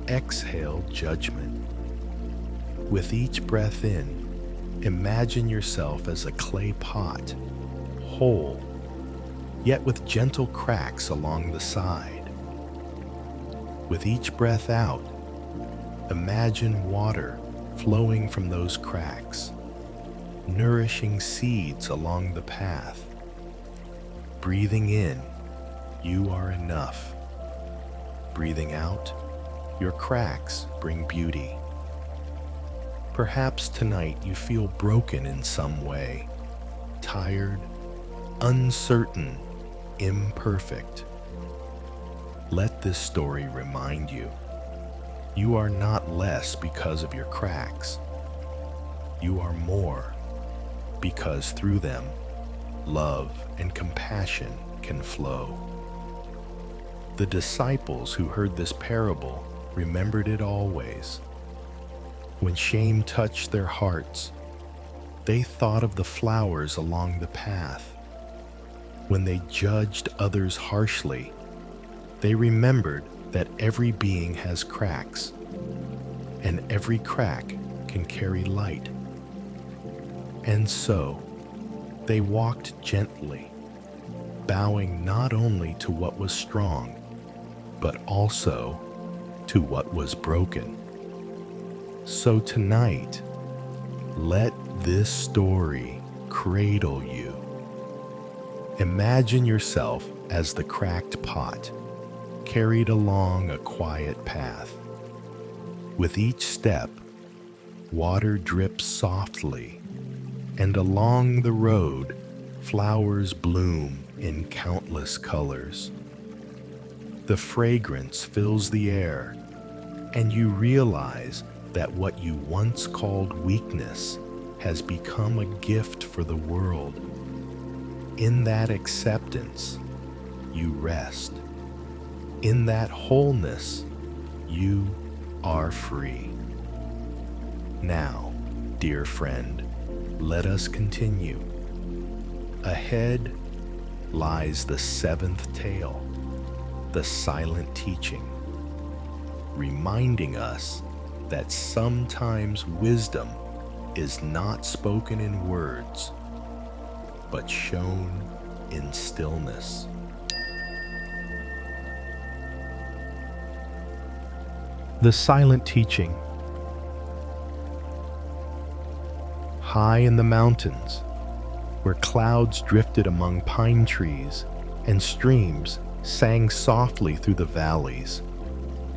Exhale judgment. With each breath in, imagine yourself as a clay pot, whole, yet with gentle cracks along the side. With each breath out, imagine water flowing from those cracks, nourishing seeds along the path. Breathing in, you are enough. Breathing out, your cracks bring beauty. Perhaps tonight you feel broken in some way, tired, uncertain, imperfect. Let this story remind you, you are not less because of your cracks. You are more because through them, love and compassion can flow. The disciples who heard this parable remembered it always. When shame touched their hearts, they thought of the flowers along the path. When they judged others harshly, they remembered that every being has cracks, and every crack can carry light. And so, they walked gently, bowing not only to what was strong, but also to what was broken. So tonight, let this story cradle you. Imagine yourself as the cracked pot, carried along a quiet path. With each step, water drips softly, and along the road, flowers bloom in countless colors. The fragrance fills the air, and you realize that what you once called weakness has become a gift for the world. In that acceptance, you rest. In that wholeness, you are free. Now, dear friend, let us continue. Ahead lies the seventh tale, the silent teaching, reminding us that sometimes wisdom is not spoken in words, but shown in stillness. The silent teaching. High in the mountains, where clouds drifted among pine trees and streams sang softly through the valleys,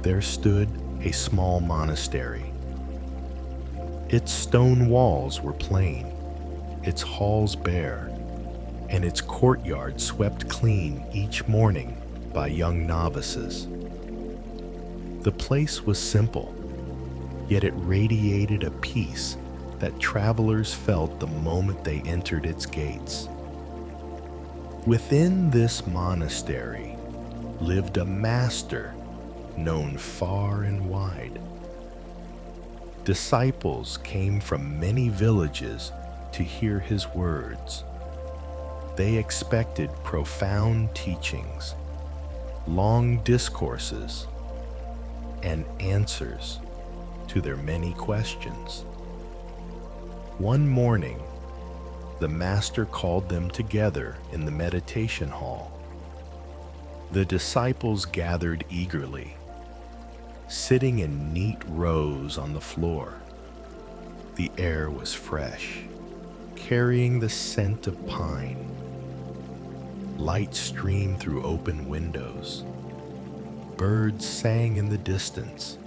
there stood a small monastery. Its stone walls were plain, its halls bare, and its courtyard swept clean each morning by young novices. The place was simple, yet it radiated a peace that travelers felt the moment they entered its gates. Within this monastery lived a master known far and wide. Disciples came from many villages to hear his words. They expected profound teachings, long discourses, and answers to their many questions. One morning, the master called them together in the meditation hall. The disciples gathered eagerly, sitting in neat rows on the floor. The air was fresh, carrying the scent of pine. Light streamed through open windows. Birds sang in the distance.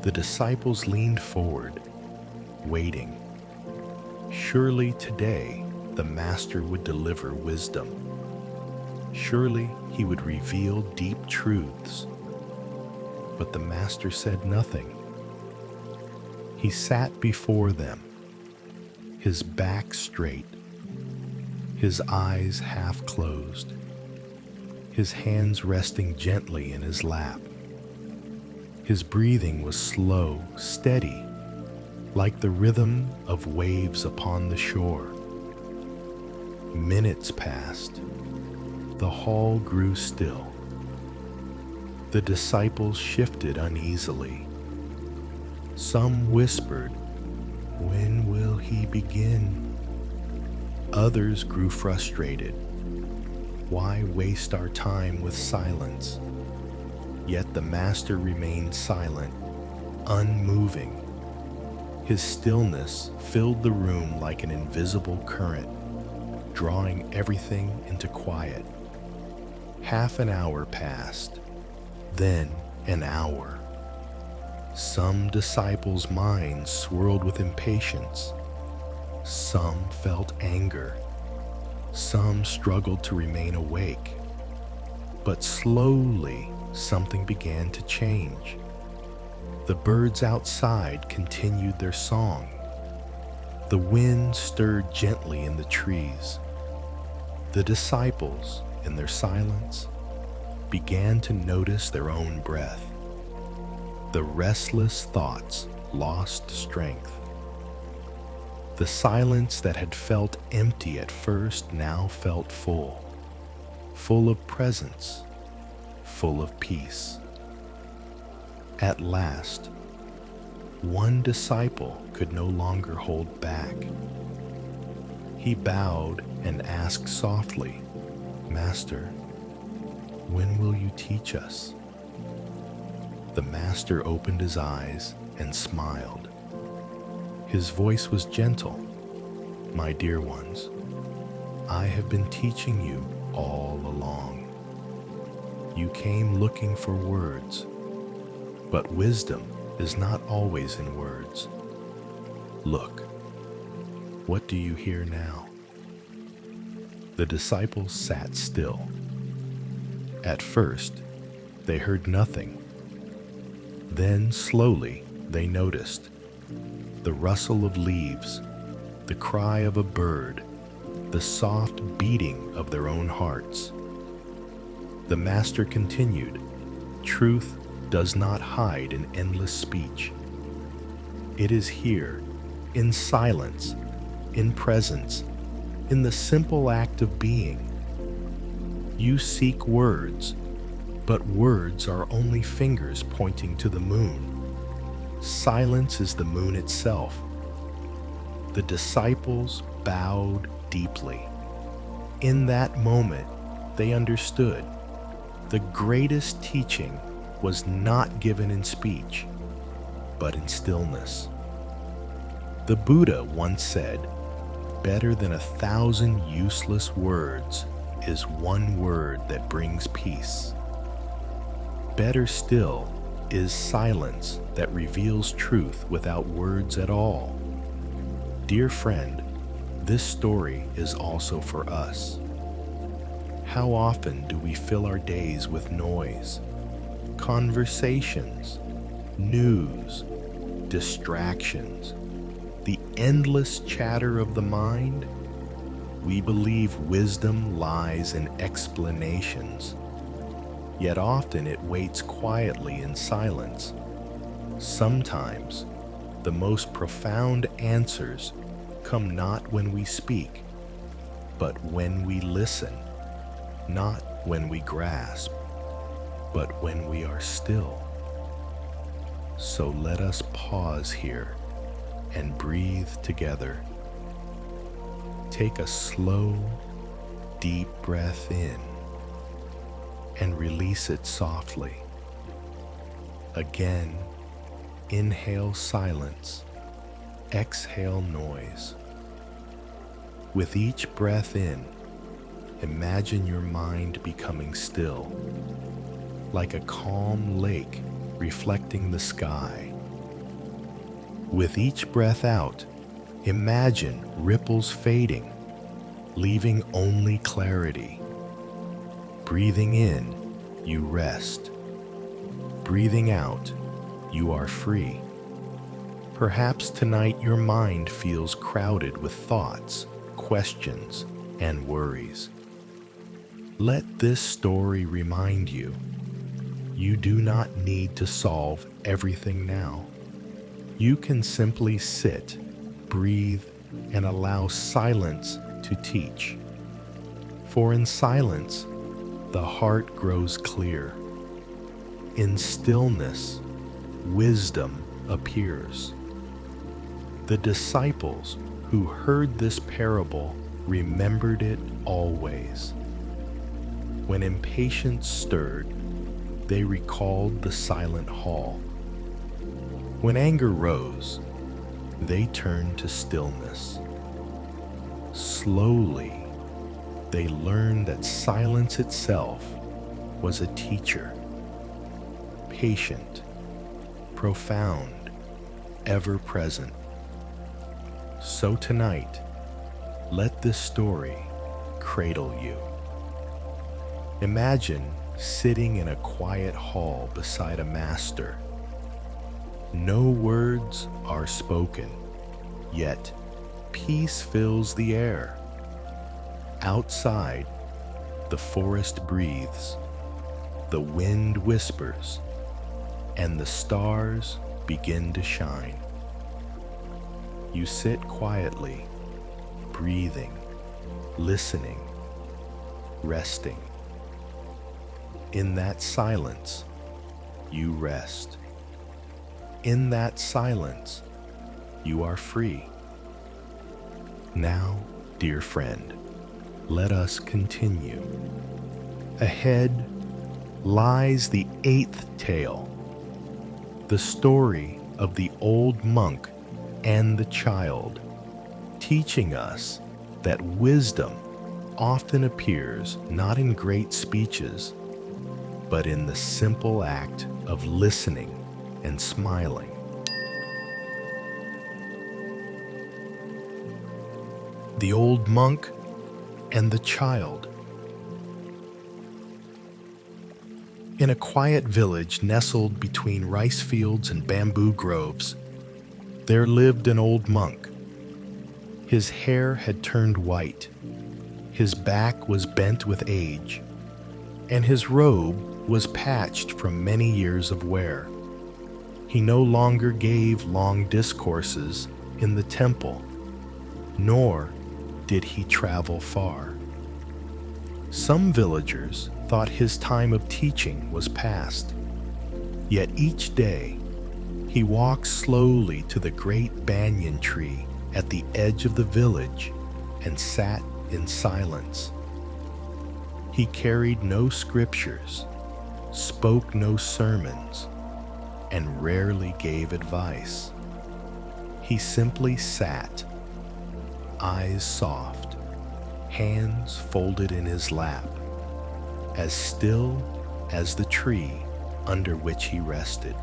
The disciples leaned forward, waiting. Surely today the Master would deliver wisdom. Surely he would reveal deep truths. But the Master said nothing. He sat before them, his back straight, his eyes half closed, his hands resting gently in his lap. His breathing was slow, steady, like the rhythm of waves upon the shore. Minutes passed. The hall grew still. The disciples shifted uneasily. Some whispered, "When will he begin?" Others grew frustrated. Why waste our time with silence? Yet the master remained silent, unmoving. His stillness filled the room like an invisible current, drawing everything into quiet. Half an hour passed, then an hour. Some disciples' minds swirled with impatience. Some felt anger. Some struggled to remain awake. But slowly, something began to change. The birds outside continued their song. The wind stirred gently in the trees. The disciples, in their silence, began to notice their own breath. The restless thoughts lost strength. The silence that had felt empty at first now felt full, full of presence, full of peace. At last, one disciple could no longer hold back. He bowed and asked softly, "Master, when will you teach us?" The master opened his eyes and smiled. His voice was gentle. "My dear ones, I have been teaching you all along. You came looking for words, but wisdom is not always in words. Look, what do you hear now?" The disciples sat still. At first, they heard nothing. Then slowly they noticed the rustle of leaves, the cry of a bird, the soft beating of their own hearts. The master continued, "Truth does not hide in endless speech. It is here, in silence, in presence, in the simple act of being. You seek words, but words are only fingers pointing to the moon. Silence is the moon itself." The disciples bowed deeply. In that moment, they understood the greatest teaching was not given in speech, but in stillness. The Buddha once said, "Better than 1,000 useless words is one word that brings peace." Better still is silence that reveals truth without words at all. Dear friend, this story is also for us. How often do we fill our days with noise, conversations, news, distractions, the endless chatter of the mind? We believe wisdom lies in explanations, yet often it waits quietly in silence. Sometimes the most profound answers come not when we speak, but when we listen, not when we grasp, but when we are still. So let us pause here and breathe together. Take a slow, deep breath in and release it softly. Again, inhale silence, exhale noise. With each breath in, imagine your mind becoming still, like a calm lake reflecting the sky. With each breath out, imagine ripples fading, leaving only clarity. Breathing in, you rest. Breathing out, you are free. Perhaps tonight your mind feels crowded with thoughts, questions, and worries. Let this story remind you, you do not need to solve everything now. You can simply sit, breathe, and allow silence to teach. For in silence, the heart grows clear. In stillness, wisdom appears. The disciples who heard this parable remembered it always. When impatience stirred, they recalled the silent hall. When anger rose, they turned to stillness. Slowly, they learned that silence itself was a teacher, patient, profound, ever present. So tonight, let this story cradle you. Imagine sitting in a quiet hall beside a master. No words are spoken, yet peace fills the air. Outside, the forest breathes, the wind whispers, and the stars begin to shine. You sit quietly, breathing, listening, resting. In that silence, you rest. In that silence, you are free. Now, dear friend, let us continue. Ahead lies the 8th tale, the story of the old monk and the child, teaching us that wisdom often appears not in great speeches, but in the simple act of listening and smiling. The old monk and the child. In a quiet village nestled between rice fields and bamboo groves, there lived an old monk. His hair had turned white, his back was bent with age, and his robe was patched from many years of wear. He no longer gave long discourses in the temple, nor did he travel far. Some villagers thought his time of teaching was past, yet each day he walked slowly to the great banyan tree at the edge of the village and sat in silence. He carried no scriptures, spoke no sermons, and rarely gave advice. He simply sat, eyes soft, hands folded in his lap, as still as the tree under which he rested.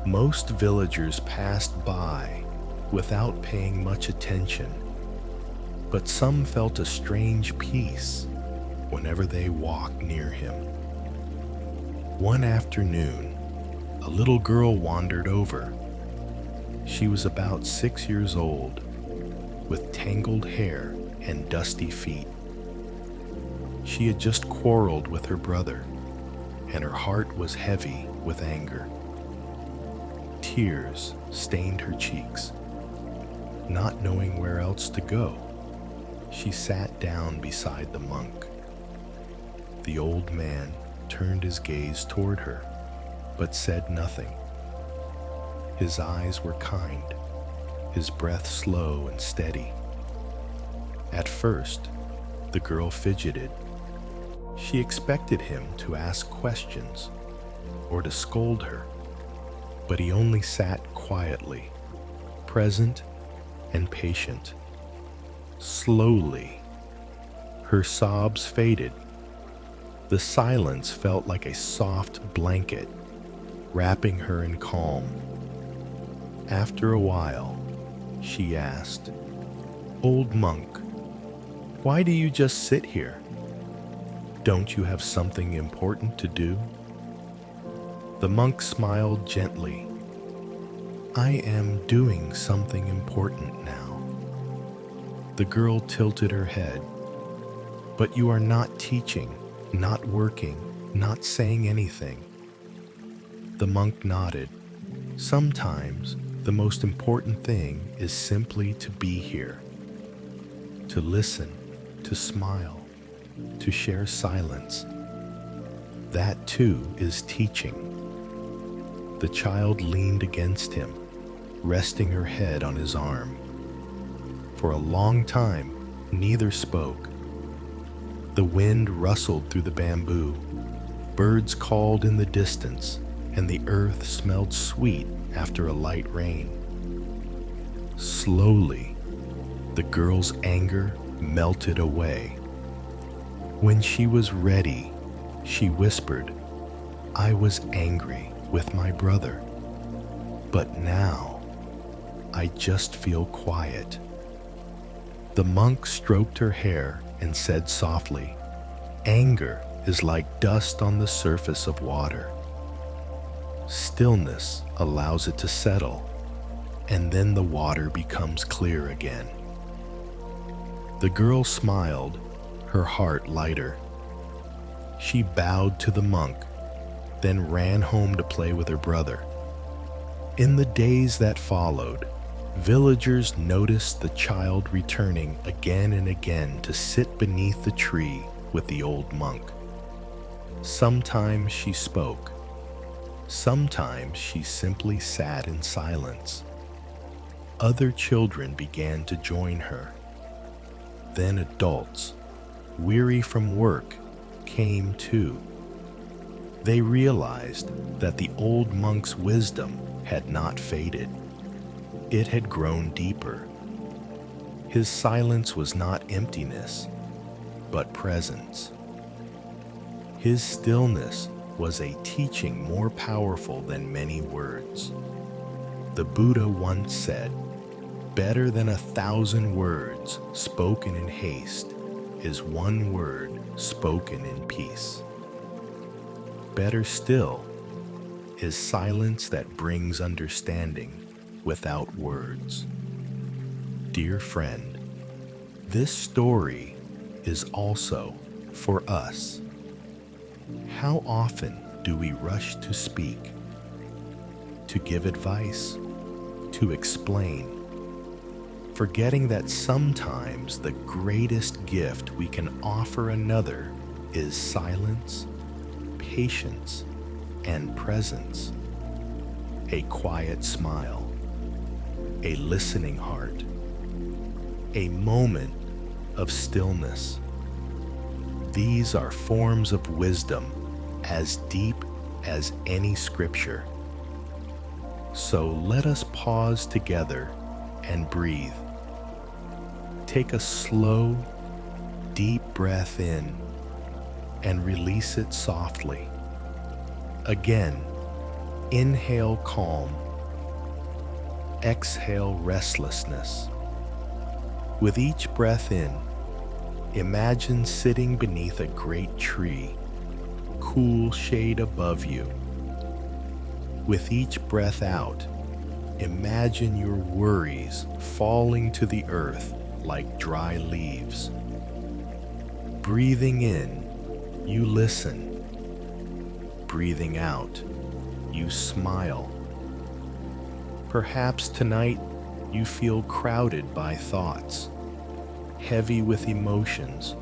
Most villagers passed by without paying much attention, but some felt a strange peace whenever they walked near him. One afternoon, a little girl wandered over. She was about 6 years old, with tangled hair and dusty feet. She had just quarreled with her brother, and her heart was heavy with anger. Tears stained her cheeks. Not knowing where else to go, she sat down beside the monk. The old man turned his gaze toward her, but said nothing. His eyes were kind, his breath slow and steady. At first, the girl fidgeted. She expected him to ask questions or to scold her, but he only sat quietly, present and patient. Slowly, her sobs faded. The silence felt like a soft blanket, wrapping her in calm. After a while, she asked, "Old monk, why do you just sit here? Don't you have something important to do?" The monk smiled gently. "I am doing something important now." The girl tilted her head. "But you are not teaching, not working, not saying anything." The monk nodded. Sometimes the most important thing is simply to be here, to listen, to smile, to share silence. That too is teaching. The child leaned against him, resting her head on his arm. For a long time, neither spoke. The wind rustled through the bamboo, birds called in the distance, and the earth smelled sweet after a light rain. Slowly, the girl's anger melted away. When she was ready, she whispered, "I was angry with my brother, but now I just feel quiet." The monk stroked her hair and said softly, "Anger is like dust on the surface of water. Stillness allows it to settle, and then the water becomes clear again." The girl smiled, her heart lighter. She bowed to the monk, then ran home to play with her brother. In the days that followed, villagers noticed the child returning again and again to sit beneath the tree with the old monk. Sometimes she spoke. Sometimes she simply sat in silence. Other children began to join her. Then adults, weary from work, came too. They realized that the old monk's wisdom had not faded. It had grown deeper. His silence was not emptiness, but presence. His stillness was a teaching more powerful than many words. The Buddha once said, "Better than 1,000 words spoken in haste is one word spoken in peace." Better still is silence that brings understanding without words. Dear friend, this story is also for us. How often do we rush to speak, to give advice, to explain, forgetting that sometimes the greatest gift we can offer another is silence, patience, and presence, a quiet smile, a listening heart, a moment of stillness. These are forms of wisdom as deep as any scripture. So let us pause together and breathe. Take a slow, deep breath in and release it softly. Again, inhale calm. Exhale restlessness. With each breath in, imagine sitting beneath a great tree, cool shade above you. With each breath out, imagine your worries falling to the earth like dry leaves. Breathing in, you listen. Breathing out, you smile. Perhaps tonight you feel crowded by thoughts, heavy with emotions,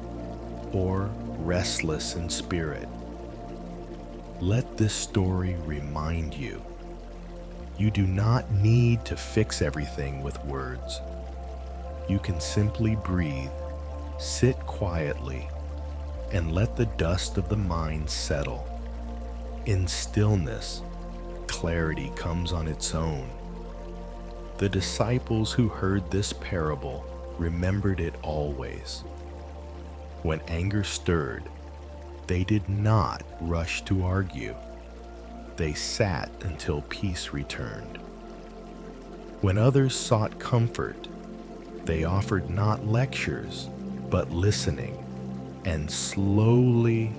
or restless in spirit. Let this story remind you, you do not need to fix everything with words. You can simply breathe, sit quietly, and let the dust of the mind settle. In stillness, clarity comes on its own. The disciples who heard this parable remembered it always. When anger stirred, they did not rush to argue. They sat until peace returned. When others sought comfort, they offered not lectures, but listening, and slowly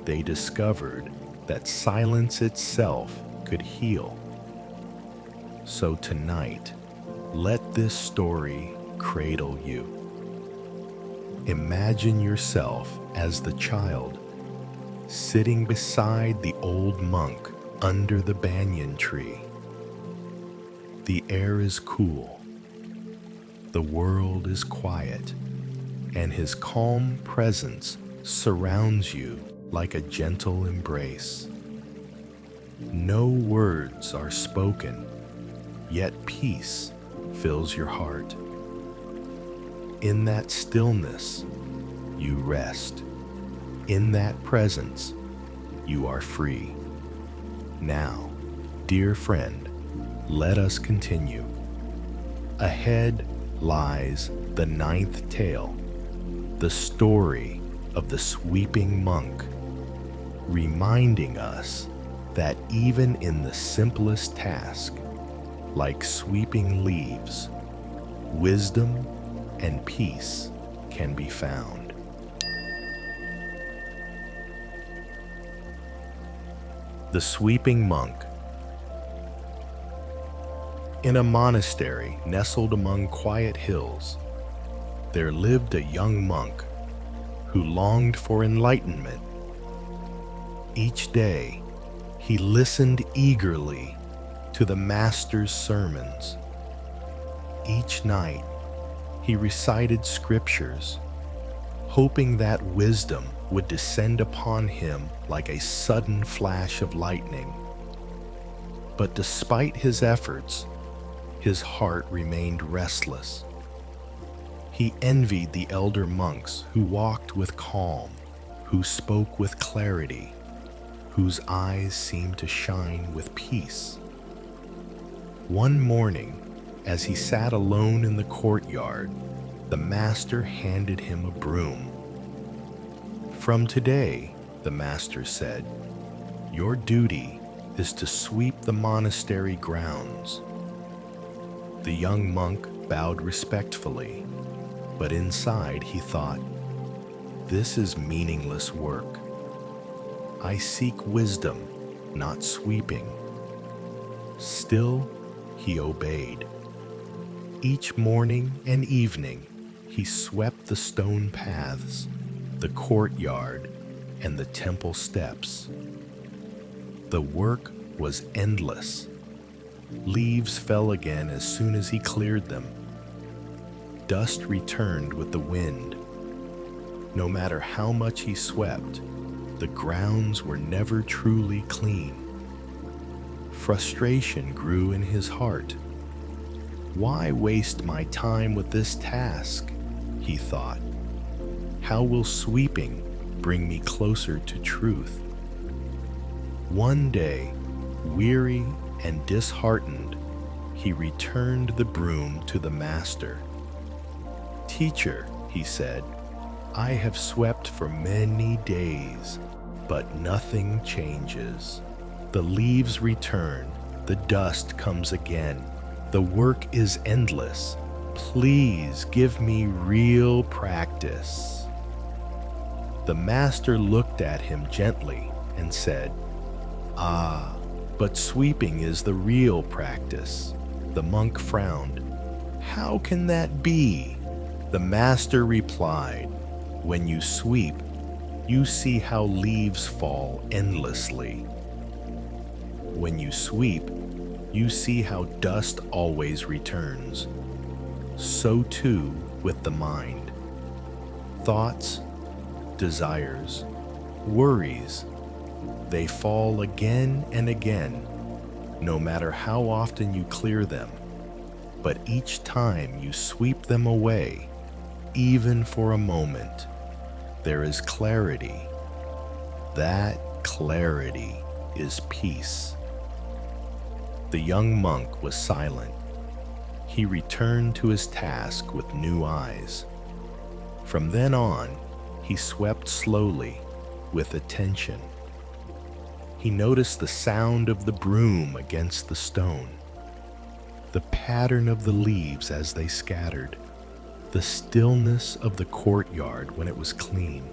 they discovered that silence itself could heal. So tonight, let this story cradle you. Imagine yourself as the child, sitting beside the old monk under the banyan tree. The air is cool, the world is quiet, and his calm presence surrounds you like a gentle embrace. No words are spoken, yet peace fills your heart. In that stillness, you rest. In that presence, you are free. Now, dear friend, let us continue. Ahead lies the ninth tale, the story of the sweeping monk, reminding us that even in the simplest task, like sweeping leaves, wisdom and peace can be found. The Sweeping Monk. In a monastery nestled among quiet hills, there lived a young monk who longed for enlightenment. Each day, he listened eagerly to the master's sermons. Each night, he recited scriptures, hoping that wisdom would descend upon him like a sudden flash of lightning. But despite his efforts, his heart remained restless. He envied the elder monks who walked with calm, who spoke with clarity, whose eyes seemed to shine with peace. One morning, as he sat alone in the courtyard, the master handed him a broom. "From today," the master said, "your duty is to sweep the monastery grounds." The young monk bowed respectfully, but inside he thought, "This is meaningless work. I seek wisdom, not sweeping." Still, he obeyed. Each morning and evening, he swept the stone paths, the courtyard, and the temple steps. The work was endless. Leaves fell again as soon as he cleared them. Dust returned with the wind. No matter how much he swept, the grounds were never truly clean. Frustration grew in his heart. "Why waste my time with this task?" he thought. "How will sweeping bring me closer to truth?" One day, weary and disheartened, he returned the broom to the master. "Teacher," he said, "I have swept for many days, but nothing changes. The leaves return, the dust comes again. The work is endless. Please give me real practice." The master looked at him gently and said, "Ah, but sweeping is the real practice." The monk frowned. "How can that be?" The master replied, "When you sweep, you see how leaves fall endlessly. When you sweep, you see how dust always returns. So too with the mind. Thoughts, desires, worries, they fall again and again, no matter how often you clear them. But each time you sweep them away, even for a moment, there is clarity. That clarity is peace." The young monk was silent. He returned to his task with new eyes. From then on, he swept slowly, with attention. He noticed the sound of the broom against the stone, the pattern of the leaves as they scattered, the stillness of the courtyard when it was clean.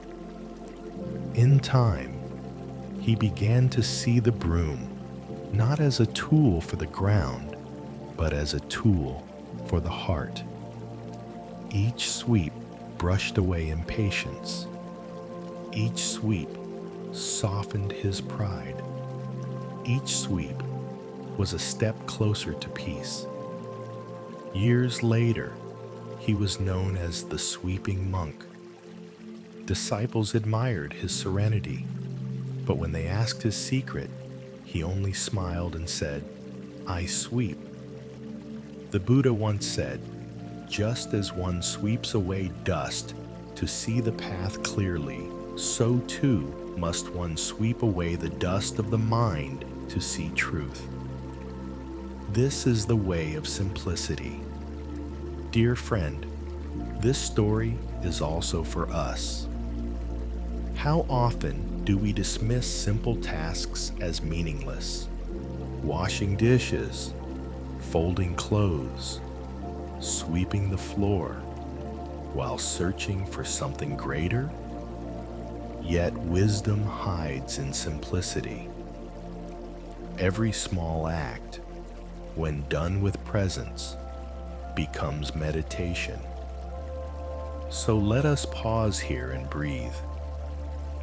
In time, he began to see the broom not as a tool for the ground, but as a tool for the heart. Each sweep brushed away impatience. Each sweep softened his pride. Each sweep was a step closer to peace. Years later, he was known as the Sweeping Monk. Disciples admired his serenity, but when they asked his secret, he only smiled and said, "I sweep." The Buddha once said, "Just as one sweeps away dust to see the path clearly, so too must one sweep away the dust of the mind to see truth." This is the way of simplicity. Dear friend, this story is also for us. How often do we dismiss simple tasks as meaningless? Washing dishes, folding clothes, sweeping the floor, while searching for something greater? Yet wisdom hides in simplicity. Every small act, when done with presence, becomes meditation. So let us pause here and breathe.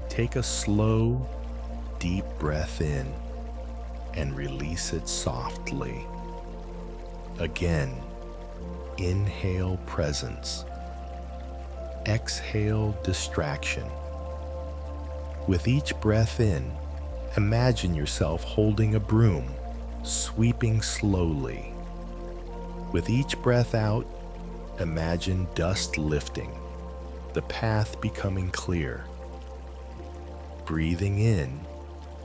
Take a slow, deep breath in and release it softly. Again, inhale presence. Exhale distraction. With each breath in, imagine yourself holding a broom, sweeping slowly. With each breath out, imagine dust lifting, the path becoming clear. Breathing in,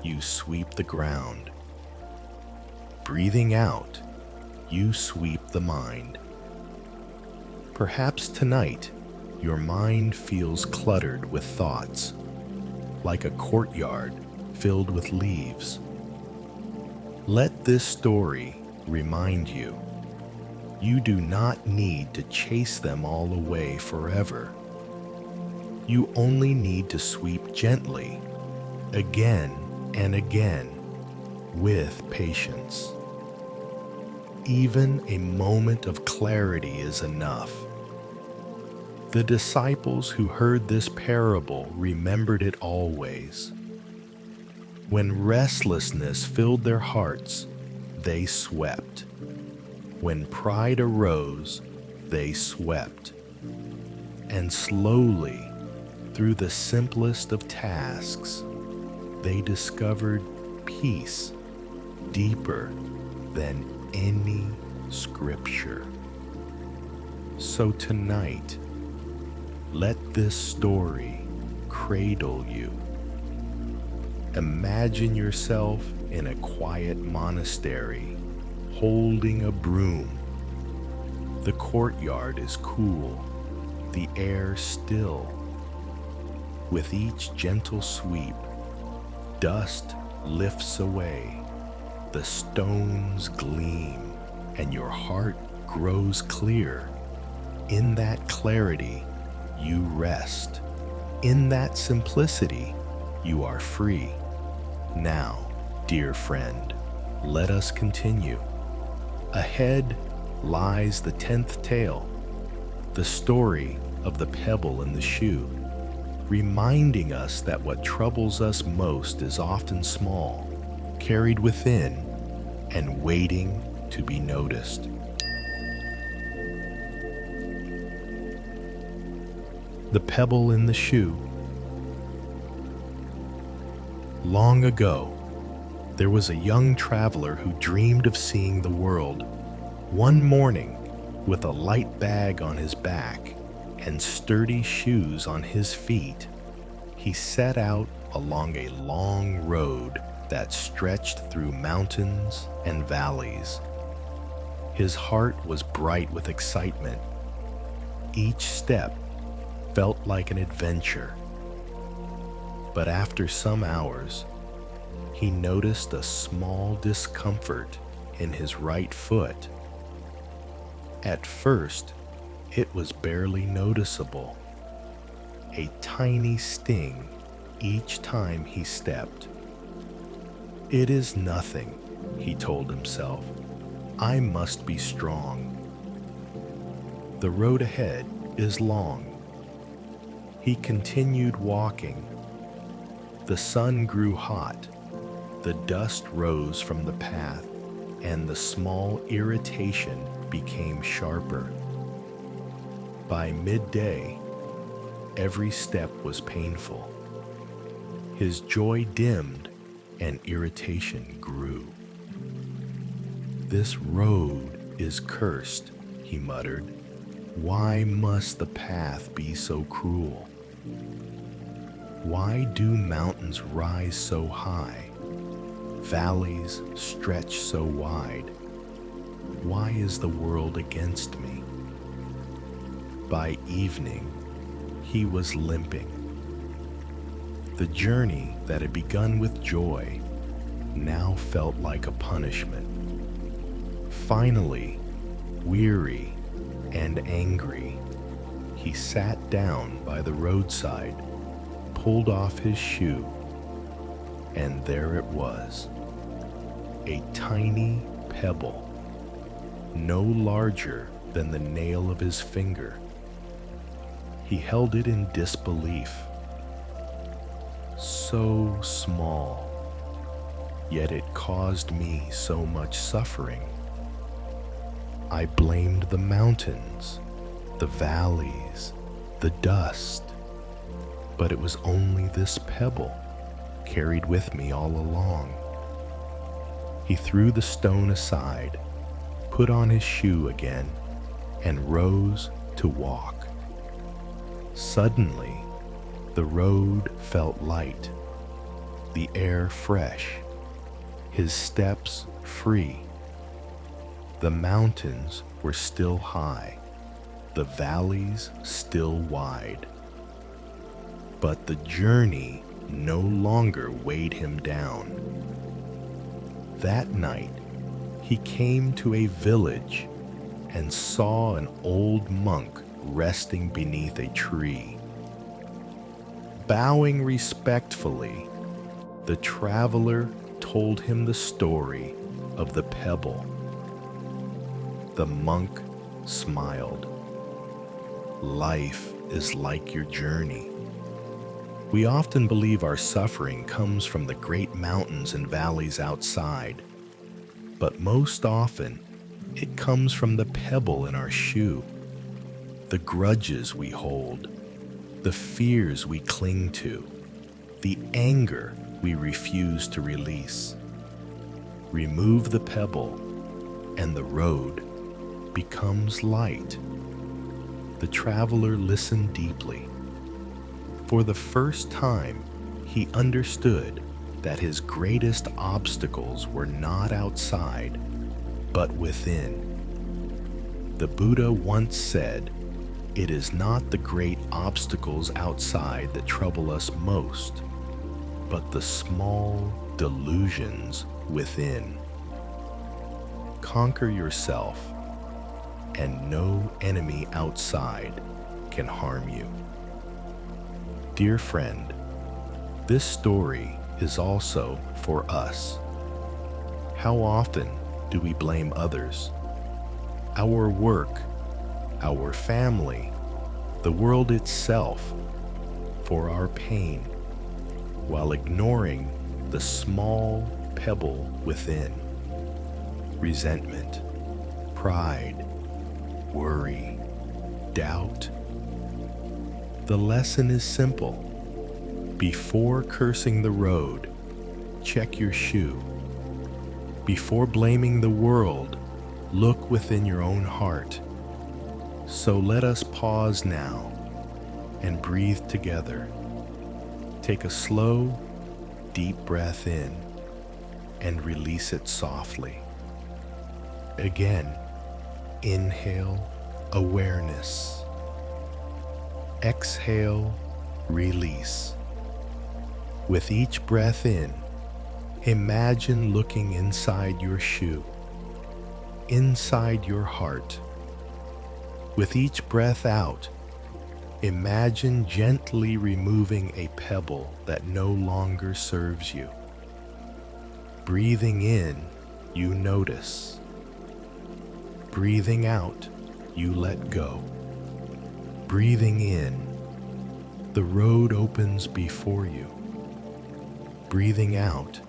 you sweep the ground. Breathing out, you sweep the mind. Perhaps tonight, your mind feels cluttered with thoughts, like a courtyard filled with leaves. Let this story remind you, you do not need to chase them all away forever. You only need to sweep gently, again and again, with patience. Even a moment of clarity is enough. The disciples who heard this parable remembered it always. When restlessness filled their hearts, they swept. When pride arose, they swept. And slowly, through the simplest of tasks, they discovered peace deeper than any scripture. So tonight, let this story cradle you. Imagine yourself in a quiet monastery, holding a broom. The courtyard is cool, the air still. With each gentle sweep, dust lifts away, the stones gleam, and your heart grows clear. In that clarity, you rest. In that simplicity, you are free. Now, dear friend, let us continue. Ahead lies the 10th tale, the story of the pebble in the shoe, reminding us that what troubles us most is often small, carried within, and waiting to be noticed. The pebble in the shoe. Long ago, there was a young traveler who dreamed of seeing the world. One morning, with a light bag on his back and sturdy shoes on his feet, he set out along a long road that stretched through mountains and valleys. His heart was bright with excitement. Each step felt like an adventure. But after some hours, he noticed a small discomfort in his right foot. At first, it was barely noticeable, a tiny sting each time he stepped. "It is nothing," he told himself. "I must be strong. The road ahead is long." He continued walking. The sun grew hot, the dust rose from the path, and the small irritation became sharper. By midday, every step was painful. His joy dimmed and irritation grew. "This road is cursed," he muttered. "Why must the path be so cruel? Why do mountains rise so high, valleys stretch so wide? Why is the world against me?" By evening, he was limping. The journey that had begun with joy now felt like a punishment. Finally, weary and angry, he sat down by the roadside, pulled off his shoe, and there it was, a tiny pebble, no larger than the nail of his finger. He held it in disbelief. So small, yet it caused me so much suffering. I blamed the mountains, the valleys, the dust, but it was only this pebble carried with me all along. He threw the stone aside, put on his shoe again, and rose to walk. Suddenly, the road felt light, the air fresh, his steps free. The mountains were still high, the valleys still wide. But the journey no longer weighed him down. That night, he came to a village and saw an old monk resting beneath a tree. Bowing respectfully, the traveler told him the story of the pebble. The monk smiled. "Life is like your journey. We often believe our suffering comes from the great mountains and valleys outside, but most often it comes from the pebble in our shoe, the grudges we hold, the fears we cling to, the anger we refuse to release. Remove the pebble, and the road becomes light." The traveler listened deeply. For the first time, he understood that his greatest obstacles were not outside, but within. The Buddha once said, "It is not the great obstacles outside that trouble us most, but the small delusions within." Conquer yourself, and no enemy outside can harm you. Dear friend, this story is also for us. How often do we blame others, our work, our family, the world itself, for our pain, while ignoring the small pebble within? Resentment, pride, worry, doubt. The lesson is simple. Before cursing the road, check your shoe. Before blaming the world, look within your own heart. So let us pause now and breathe together. Take a slow, deep breath in and release it softly. Again, inhale awareness. Exhale, release. With each breath in, imagine looking inside your shoe, inside your heart. With each breath out, imagine gently removing a pebble that no longer serves you. Breathing in, you notice. Breathing out, you let go. Breathing in, the road opens before you. Breathing out,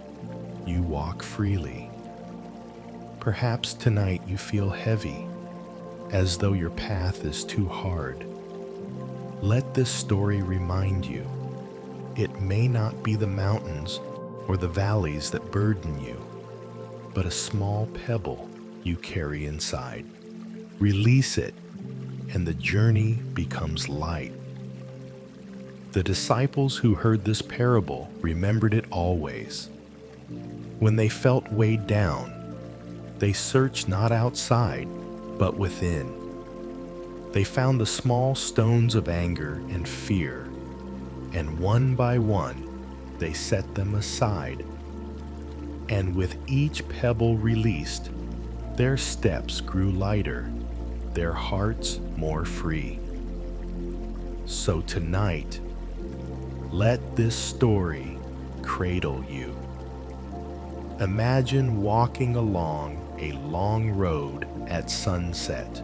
you walk freely. Perhaps tonight you feel heavy, as though your path is too hard. Let this story remind you, it may not be the mountains or the valleys that burden you, but a small pebble you carry inside. Release it, and the journey becomes light. The disciples who heard this parable remembered it always. When they felt weighed down, they searched not outside, but within. They found the small stones of anger and fear, and one by one, they set them aside. And with each pebble released, their steps grew lighter, their hearts more free. So tonight, let this story cradle you. Imagine walking along a long road at sunset.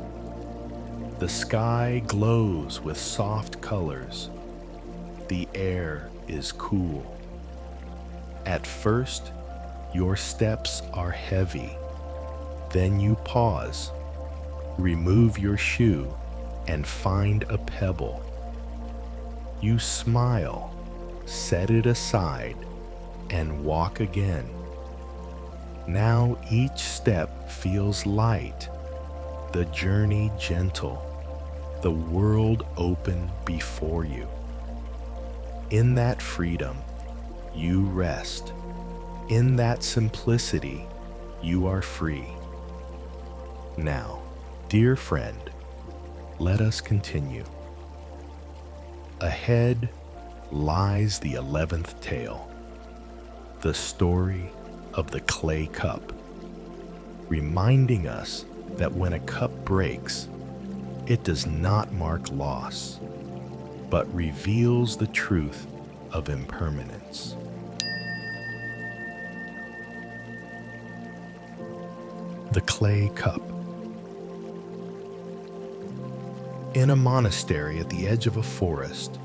The sky glows with soft colors. The air is cool. At first, your steps are heavy. Then you pause, remove your shoe, and find a pebble. You smile, set it aside, and walk again. Now each step feels light, the journey gentle, the world open before you. In that freedom, you rest. In that simplicity, you are free. Now, dear friend, let us continue. Ahead lies the 11th tale, the story of the clay cup, reminding us that when a cup breaks, it does not mark loss, but reveals the truth of impermanence. The clay cup. In a monastery at the edge of a forest,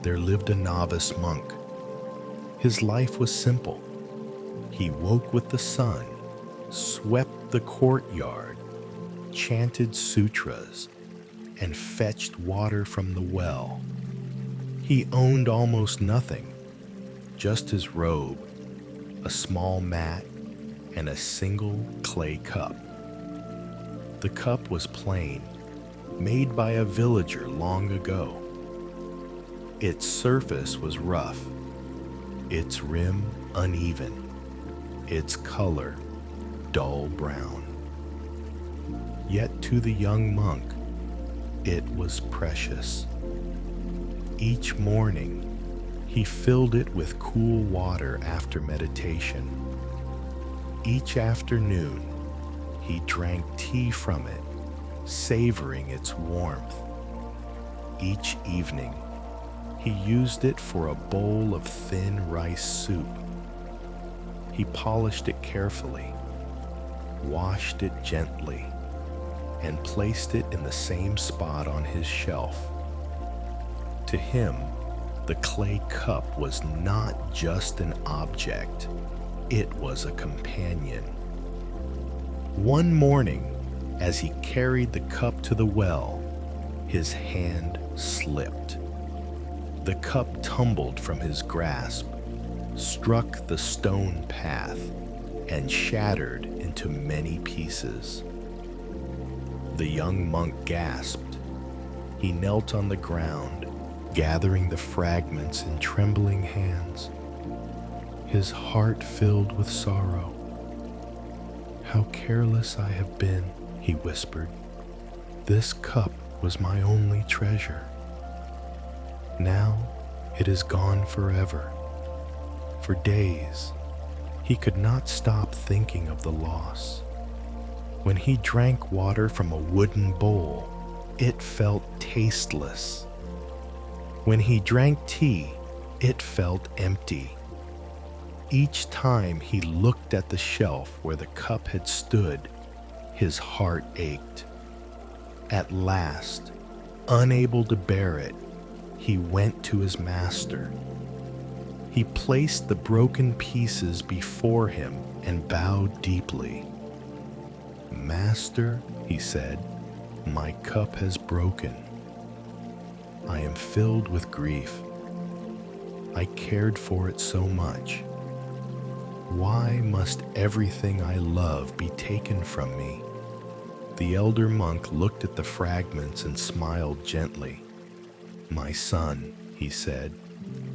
there lived a novice monk. His life was simple. He woke with the sun, swept the courtyard, chanted sutras, and fetched water from the well. He owned almost nothing, just his robe, a small mat, and a single clay cup. The cup was plain, made by a villager long ago. Its surface was rough, its rim uneven, its color dull brown. Yet to the young monk, it was precious. Each morning, he filled it with cool water after meditation. Each afternoon, he drank tea from it, savoring its warmth. Each evening, he used it for a bowl of thin rice soup. He polished it carefully, washed it gently, and placed it in the same spot on his shelf. To him, the clay cup was not just an object, it was a companion. One morning, as he carried the cup to the well, his hand slipped. The cup tumbled from his grasp, struck the stone path, and shattered into many pieces. The young monk gasped. He knelt on the ground, gathering the fragments in trembling hands, his heart filled with sorrow. "How careless I have been," he whispered. "This cup was my only treasure. Now it is gone forever." For days, he could not stop thinking of the loss. When he drank water from a wooden bowl, it felt tasteless. When he drank tea, it felt empty. Each time he looked at the shelf where the cup had stood, his heart ached. At last, unable to bear it, he went to his master. He placed the broken pieces before him and bowed deeply. "Master," he said, My cup has broken. I am filled with grief. I cared for it so much. Why must everything I love be taken from me? The elder monk looked at the fragments and smiled gently. My son, he said,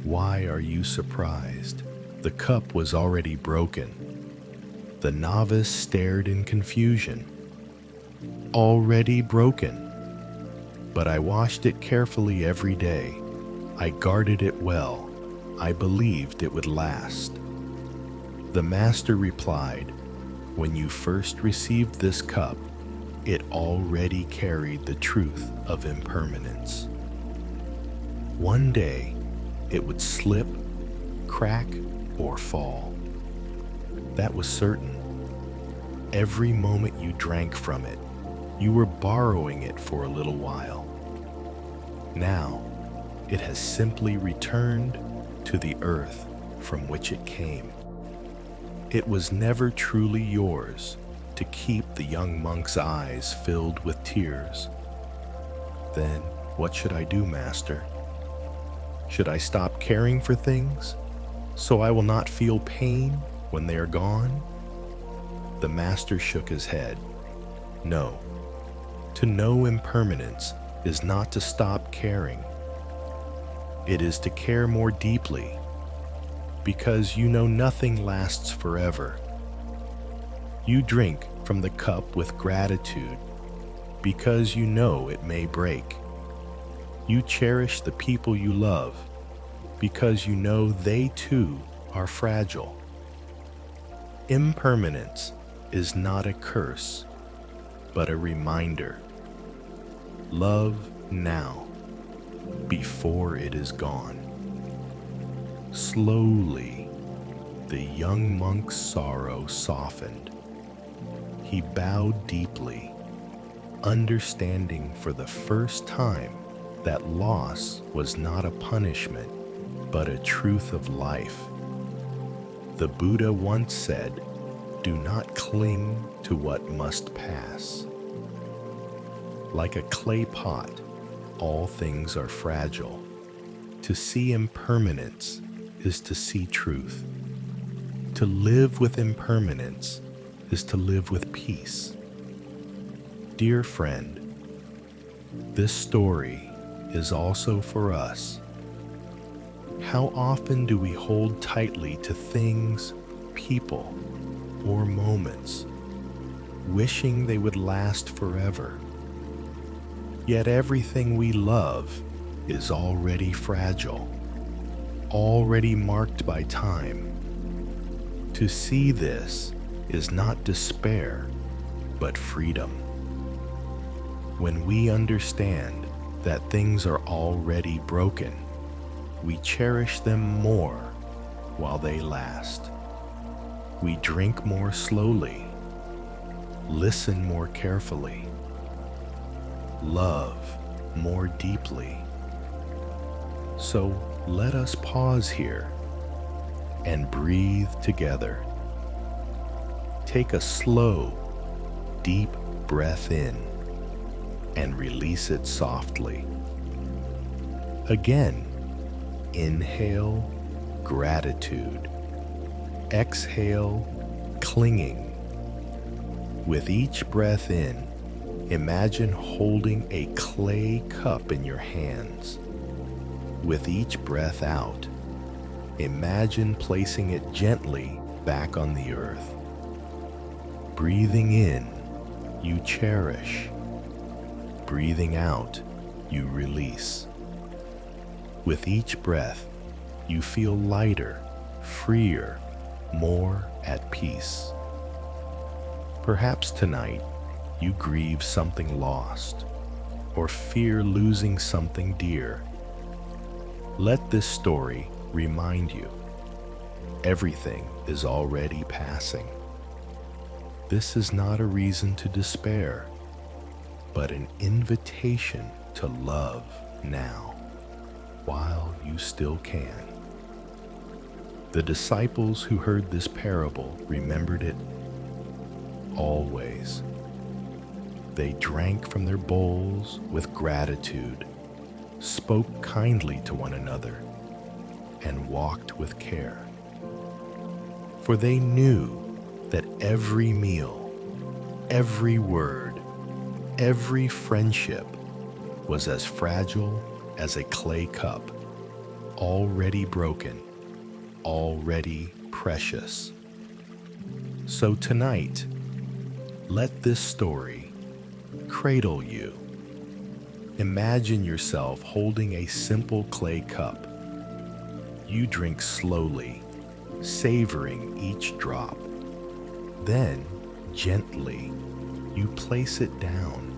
why are you surprised? The cup was already broken. The novice stared in confusion. Already broken. But I washed it carefully every day. I guarded it well. I believed it would last. The master replied, when you first received this cup, it already carried the truth of impermanence. One day, it would slip, crack, or fall. That was certain. Every moment you drank from it, you were borrowing it for a little while. Now, it has simply returned to the earth from which it came. It was never truly yours to keep the young monk's eyes filled with tears. Then, what should I do, Master? Should I stop caring for things so I will not feel pain when they are gone? The master shook his head. No, to know impermanence is not to stop caring. It is to care more deeply, because you know nothing lasts forever. You drink from the cup with gratitude, because you know it may break. You cherish the people you love, because you know they too are fragile. Impermanence is not a curse, but a reminder. Love now, before it is gone. Slowly, the young monk's sorrow softened. He bowed deeply, understanding for the first time that loss was not a punishment, but a truth of life. The Buddha once said, "Do not cling to what must pass." Like a clay pot, all things are fragile. To see impermanence is to see truth. To live with impermanence is to live with peace. Dear friend, this story is also for us. How often do we hold tightly to things, people, or moments, wishing they would last forever? Yet everything we love is already fragile, already marked by time. To see this is not despair, but freedom. When we understand that things are already broken, we cherish them more while they last. We drink more slowly, listen more carefully, love more deeply. So let us pause here and breathe together. Take a slow, deep breath in and release it softly. Again, inhale gratitude. Exhale clinging. With each breath in, imagine holding a clay cup in your hands. With each breath out, imagine placing it gently back on the earth. Breathing in, you cherish. Breathing out, you release. With each breath, you feel lighter, freer, more at peace. Perhaps tonight, you grieve something lost, or fear losing something dear. Let this story remind you, everything is already passing. This is not a reason to despair, but an invitation to love now, while you still can. The disciples who heard this parable remembered it always. They drank from their bowls with gratitude, spoke kindly to one another, and walked with care. For they knew that every meal, every word, every friendship was as fragile as a clay cup, already broken, already precious. So tonight, let this story cradle you. Imagine yourself holding a simple clay cup. You drink slowly, savoring each drop. Then, gently, you place it down.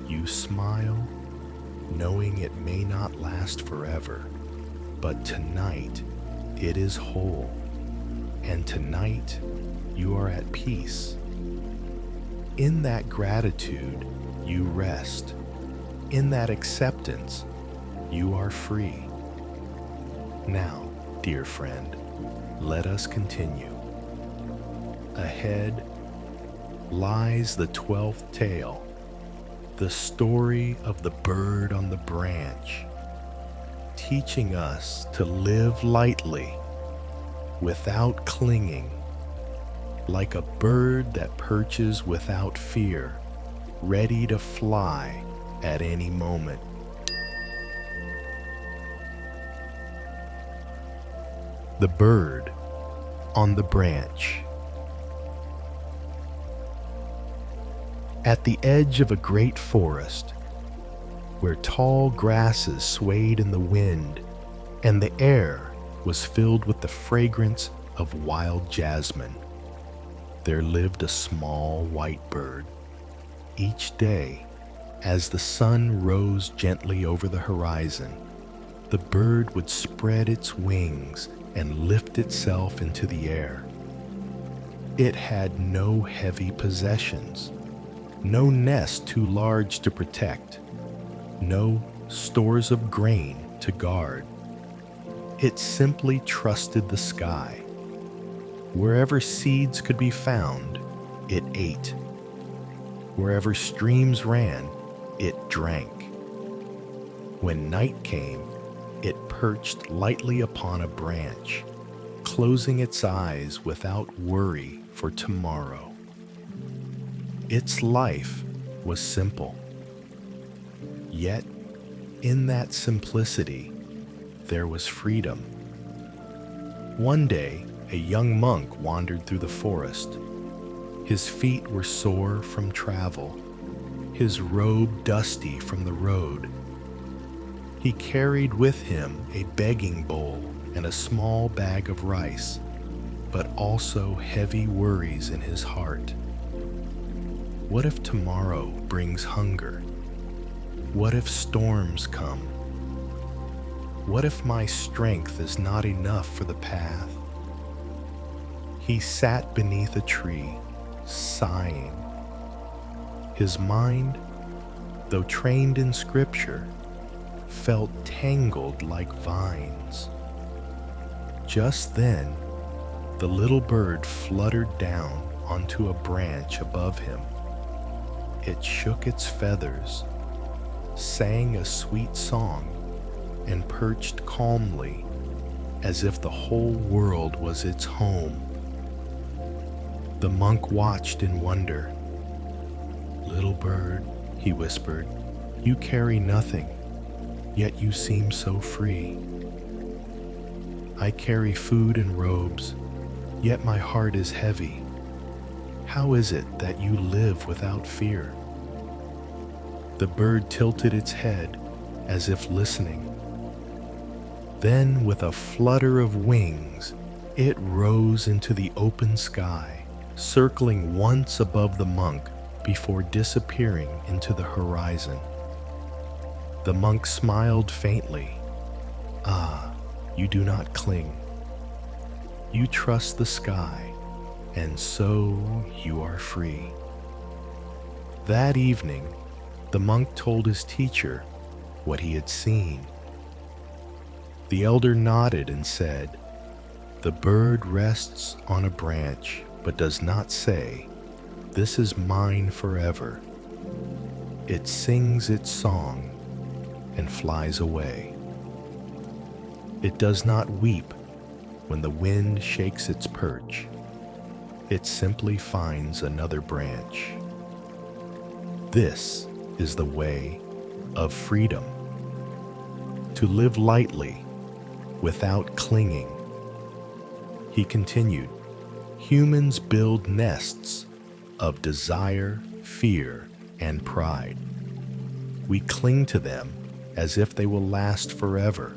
You smile, knowing it may not last forever, but tonight it is whole, and tonight you are at peace. In that gratitude, you rest. In that acceptance, you are free. Now, dear friend, let us continue. Ahead lies the 12th tale, the story of the bird on the branch, teaching us to live lightly, without clinging, like a bird that perches without fear, ready to fly at any moment. The bird on the branch. At the edge of a great forest, where tall grasses swayed in the wind and the air was filled with the fragrance of wild jasmine, there lived a small white bird. Each day, as the sun rose gently over the horizon, the bird would spread its wings and lift itself into the air. It had no heavy possessions, no nest too large to protect, no stores of grain to guard. It simply trusted the sky. Wherever seeds could be found, it ate. Wherever streams ran, it drank. When night came, it perched lightly upon a branch, closing its eyes without worry for tomorrow. Its life was simple. Yet, in that simplicity, there was freedom. One day, a young monk wandered through the forest. His feet were sore from travel, his robe dusty from the road. He carried with him a begging bowl and a small bag of rice, but also heavy worries in his heart. What if tomorrow brings hunger? What if storms come? What if my strength is not enough for the path? He sat beneath a tree, sighing. His mind, though trained in scripture, felt tangled like vines. Just then, the little bird fluttered down onto a branch above him. It shook its feathers, sang a sweet song, and perched calmly, as if the whole world was its home. The monk watched in wonder. "Little bird," he whispered, "you carry nothing, yet you seem so free. I carry food and robes, yet my heart is heavy. How is it that you live without fear?" The bird tilted its head as if listening. Then, with a flutter of wings, it rose into the open sky, circling once above the monk before disappearing into the horizon. The monk smiled faintly. "Ah, you do not cling. You trust the sky, and so you are free." That evening, the monk told his teacher what he had seen. The elder nodded and said, "The bird rests on a branch, but does not say, 'This is mine forever.' It sings its song and flies away. It does not weep when the wind shakes its perch. It simply finds another branch. This is the way of freedom. To live lightly without clinging. He continued, humans build nests of desire, fear, and pride. We cling to them as if they will last forever.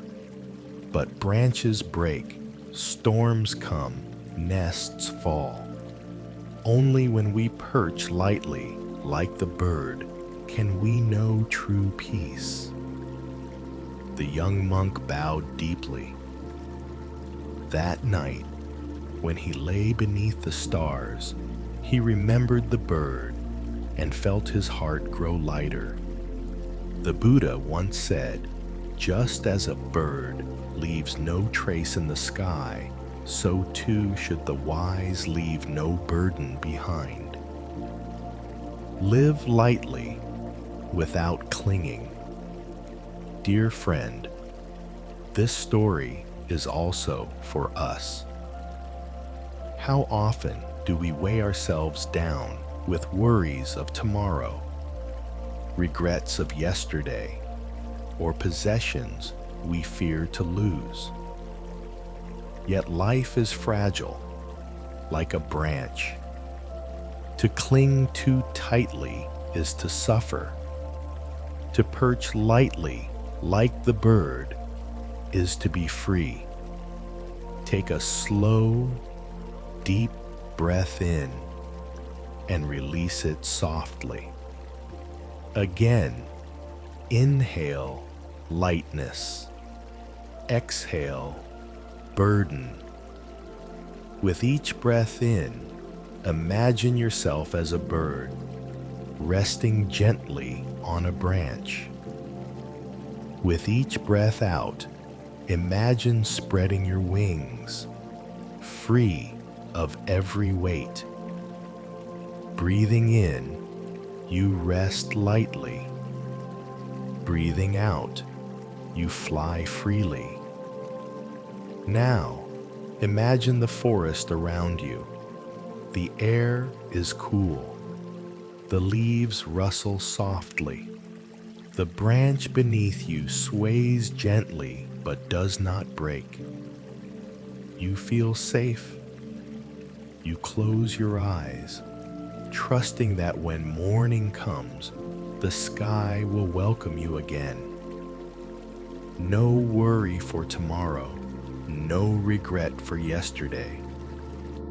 But branches break, storms come, nests fall. Only when we perch lightly, like the bird, can we know true peace. The young monk bowed deeply. That night, when he lay beneath the stars, he remembered the bird and felt his heart grow lighter. The Buddha once said, just as a bird leaves no trace in the sky, so too should the wise leave no burden behind. Live lightly without clinging. Dear friend, this story is also for us. How often do we weigh ourselves down with worries of tomorrow, regrets of yesterday, or possessions we fear to lose? Yet life is fragile, like a branch. To cling too tightly is to suffer. To perch lightly, like the bird, is to be free. Take a slow, deep breath in and release it softly. Again, inhale lightness. Exhale burden. With each breath in, imagine yourself as a bird, resting gently on a branch. With each breath out, imagine spreading your wings, free of every weight. Breathing in, you rest lightly. Breathing out, you fly freely. Now, imagine the forest around you. The air is cool. The leaves rustle softly. The branch beneath you sways gently but does not break. You feel safe. You close your eyes, trusting that when morning comes, the sky will welcome you again. No worry for tomorrow, no regret for yesterday.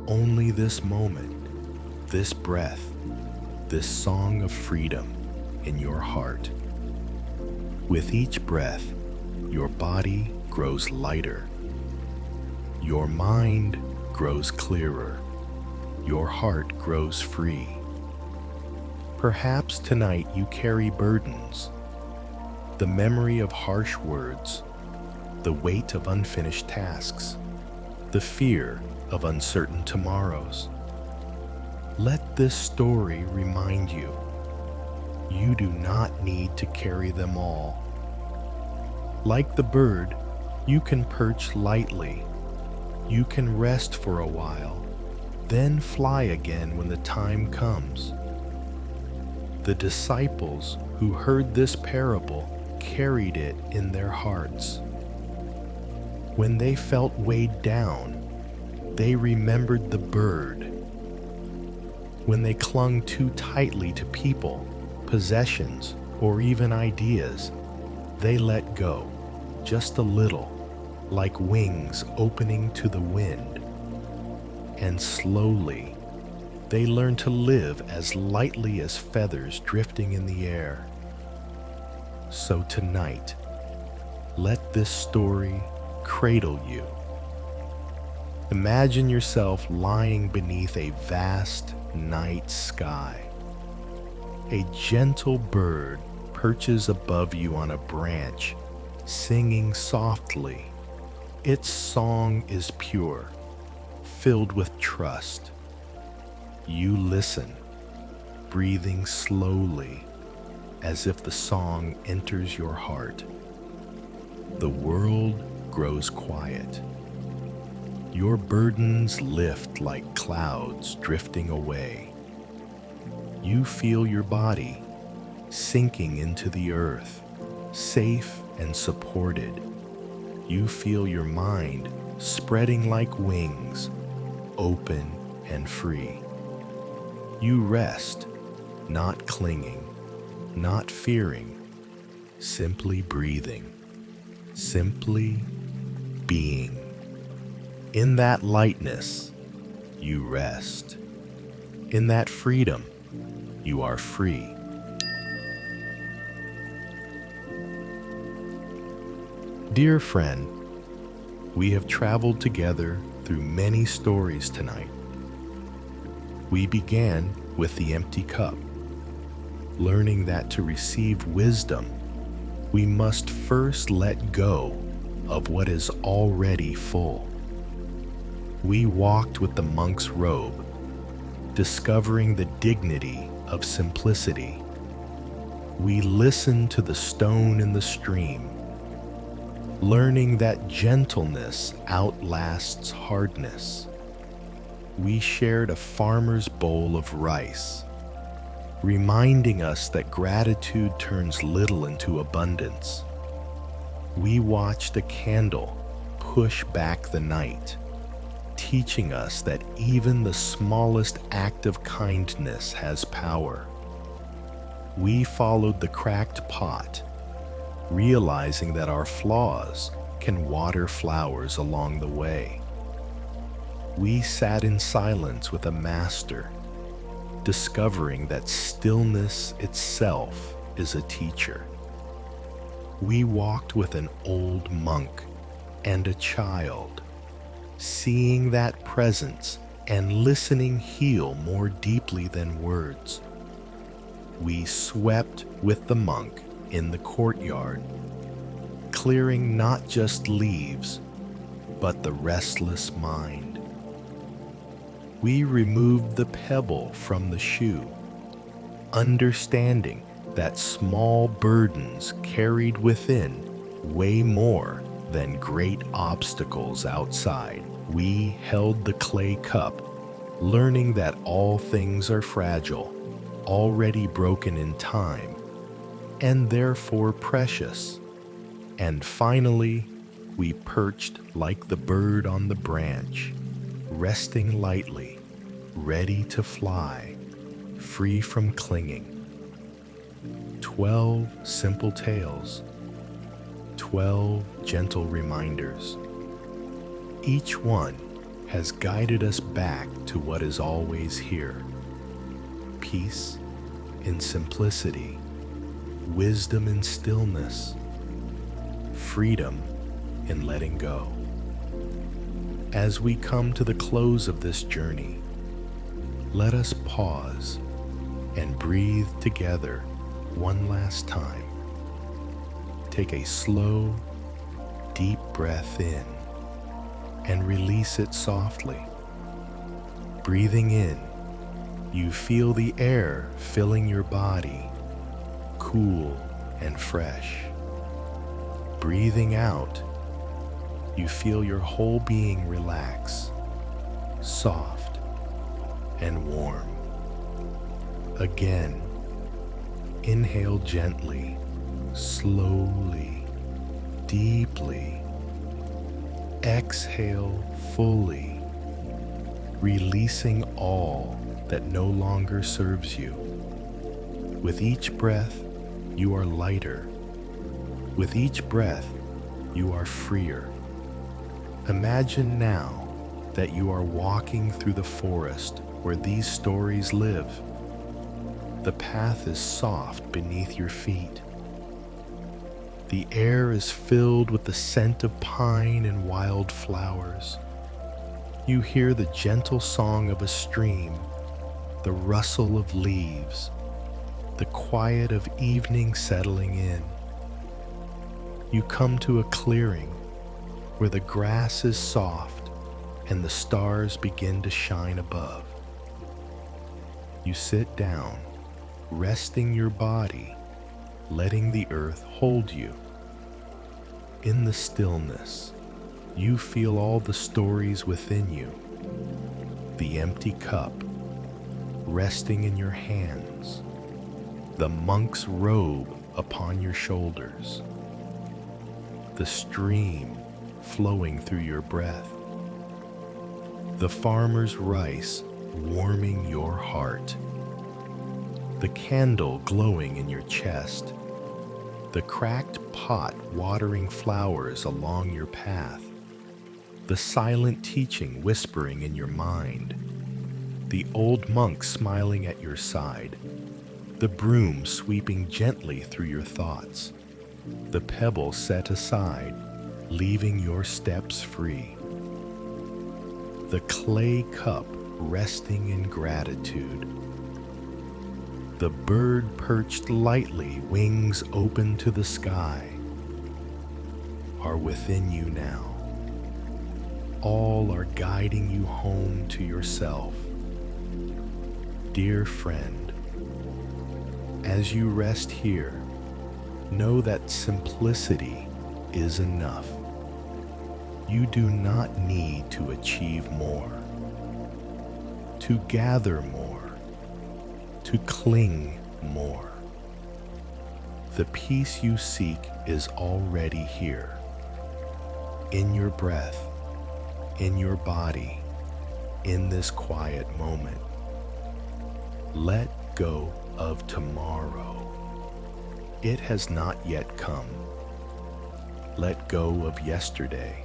Only this moment, this breath, this song of freedom in your heart. With each breath, your body grows lighter. Your mind grows clearer. Your heart grows free. Perhaps tonight you carry burdens, the memory of harsh words, the weight of unfinished tasks, the fear of uncertain tomorrows. Let this story remind you, you do not need to carry them all. Like the bird, you can perch lightly. You can rest for a while, then fly again when the time comes. The disciples who heard this parable carried it in their hearts. When they felt weighed down, they remembered the bird. When they clung too tightly to people, possessions, or even ideas, they let go, just a little, like wings opening to the wind. And slowly, they learned to live as lightly as feathers drifting in the air. So tonight, let this story cradle you. Imagine yourself lying beneath a vast night sky. A gentle bird perches above you on a branch, singing softly. Its song is pure, filled with trust. You listen, breathing slowly, as if the song enters your heart. The world grows quiet. Your burdens lift like clouds drifting away. You feel your body sinking into the earth, safe and supported. You feel your mind spreading like wings, open and free. You rest, not clinging, not fearing, simply breathing, simply being. In that lightness, you rest. In that freedom, you are free. Dear friend, we have traveled together through many stories tonight. We began with the empty cup, learning that to receive wisdom, we must first let go of what is already full. We walked with the monk's robe, discovering the dignity of simplicity. We listened to the stone in the stream, learning that gentleness outlasts hardness. We shared a farmer's bowl of rice, reminding us that gratitude turns little into abundance. We watched a candle push back the night, teaching us that even the smallest act of kindness has power. We followed the cracked pot, realizing that our flaws can water flowers along the way. We sat in silence with a master, discovering that stillness itself is a teacher. We walked with an old monk and a child, seeing that presence and listening heal more deeply than words. We swept with the monk in the courtyard, clearing not just leaves, but the restless mind. We removed the pebble from the shoe, understanding that small burdens carried within weigh more than great obstacles outside. We held the clay cup, learning that all things are fragile, already broken in time, and therefore precious. And finally, we perched like the bird on the branch, resting lightly, ready to fly, free from clinging. 12 simple tales, 12 gentle reminders. Each one has guided us back to what is always here: peace in simplicity, wisdom in stillness, freedom in letting go. As we come to the close of this journey, let us pause and breathe together one last time. Take a slow, deep breath in and release it softly. Breathing in, you feel the air filling your body, cool and fresh. Breathing out, you feel your whole being relax, soft and warm. Again, inhale gently, slowly, deeply. Exhale fully, releasing all that no longer serves you. With each breath, you are lighter. With each breath, you are freer. Imagine now that you are walking through the forest where these stories live. The path is soft beneath your feet. The air is filled with the scent of pine and wild flowers. You hear the gentle song of a stream, the rustle of leaves, the quiet of evening settling in. You come to a clearing where the grass is soft and the stars begin to shine above. You sit down, resting your body letting the earth hold you. In the stillness, you feel all the stories within you. The empty cup resting in your hands, the monk's robe upon your shoulders, the stream flowing through your breath, the farmer's rice warming your heart, the candle glowing in your chest, the cracked pot watering flowers along your path, the silent teaching whispering in your mind, the old monk smiling at your side, the broom sweeping gently through your thoughts, the pebble set aside, leaving your steps free, the clay cup resting in gratitude, the bird perched lightly, wings open to the sky, are within you now. All are guiding you home to yourself. Dear friend, as you rest here, know that simplicity is enough. You do not need to achieve more, to gather more, to cling more. The peace you seek is already here, in your breath, in your body, in this quiet moment. Let go of tomorrow. It has not yet come. Let go of yesterday.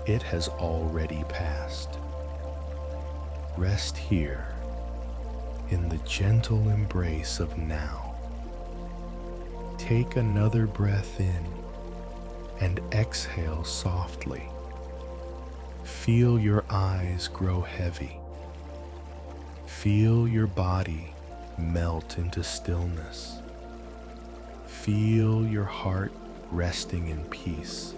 It has already passed. Rest here in the gentle embrace of now. Take another breath in and exhale softly. Feel your eyes grow heavy. Feel your body melt into stillness. Feel your heart resting in peace.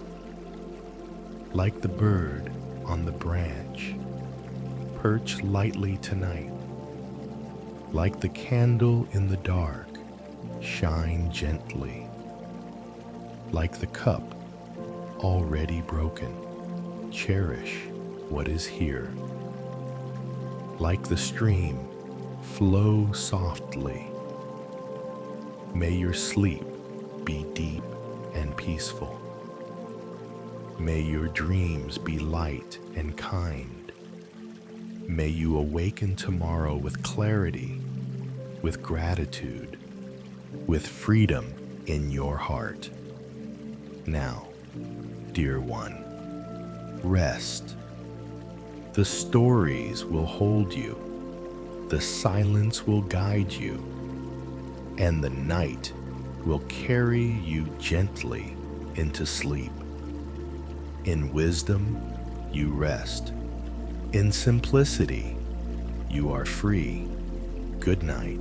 Like the bird on the branch, perch lightly tonight. Like the candle in the dark, shine gently. Like the cup already broken, cherish what is here. Like the stream, flow softly. May your sleep be deep and peaceful. May your dreams be light and kind. May you awaken tomorrow with clarity, with gratitude, with freedom in your heart. Now, dear one, rest. The stories will hold you, the silence will guide you, and the night will carry you gently into sleep. In wisdom, you rest. In simplicity, you are free. Good night.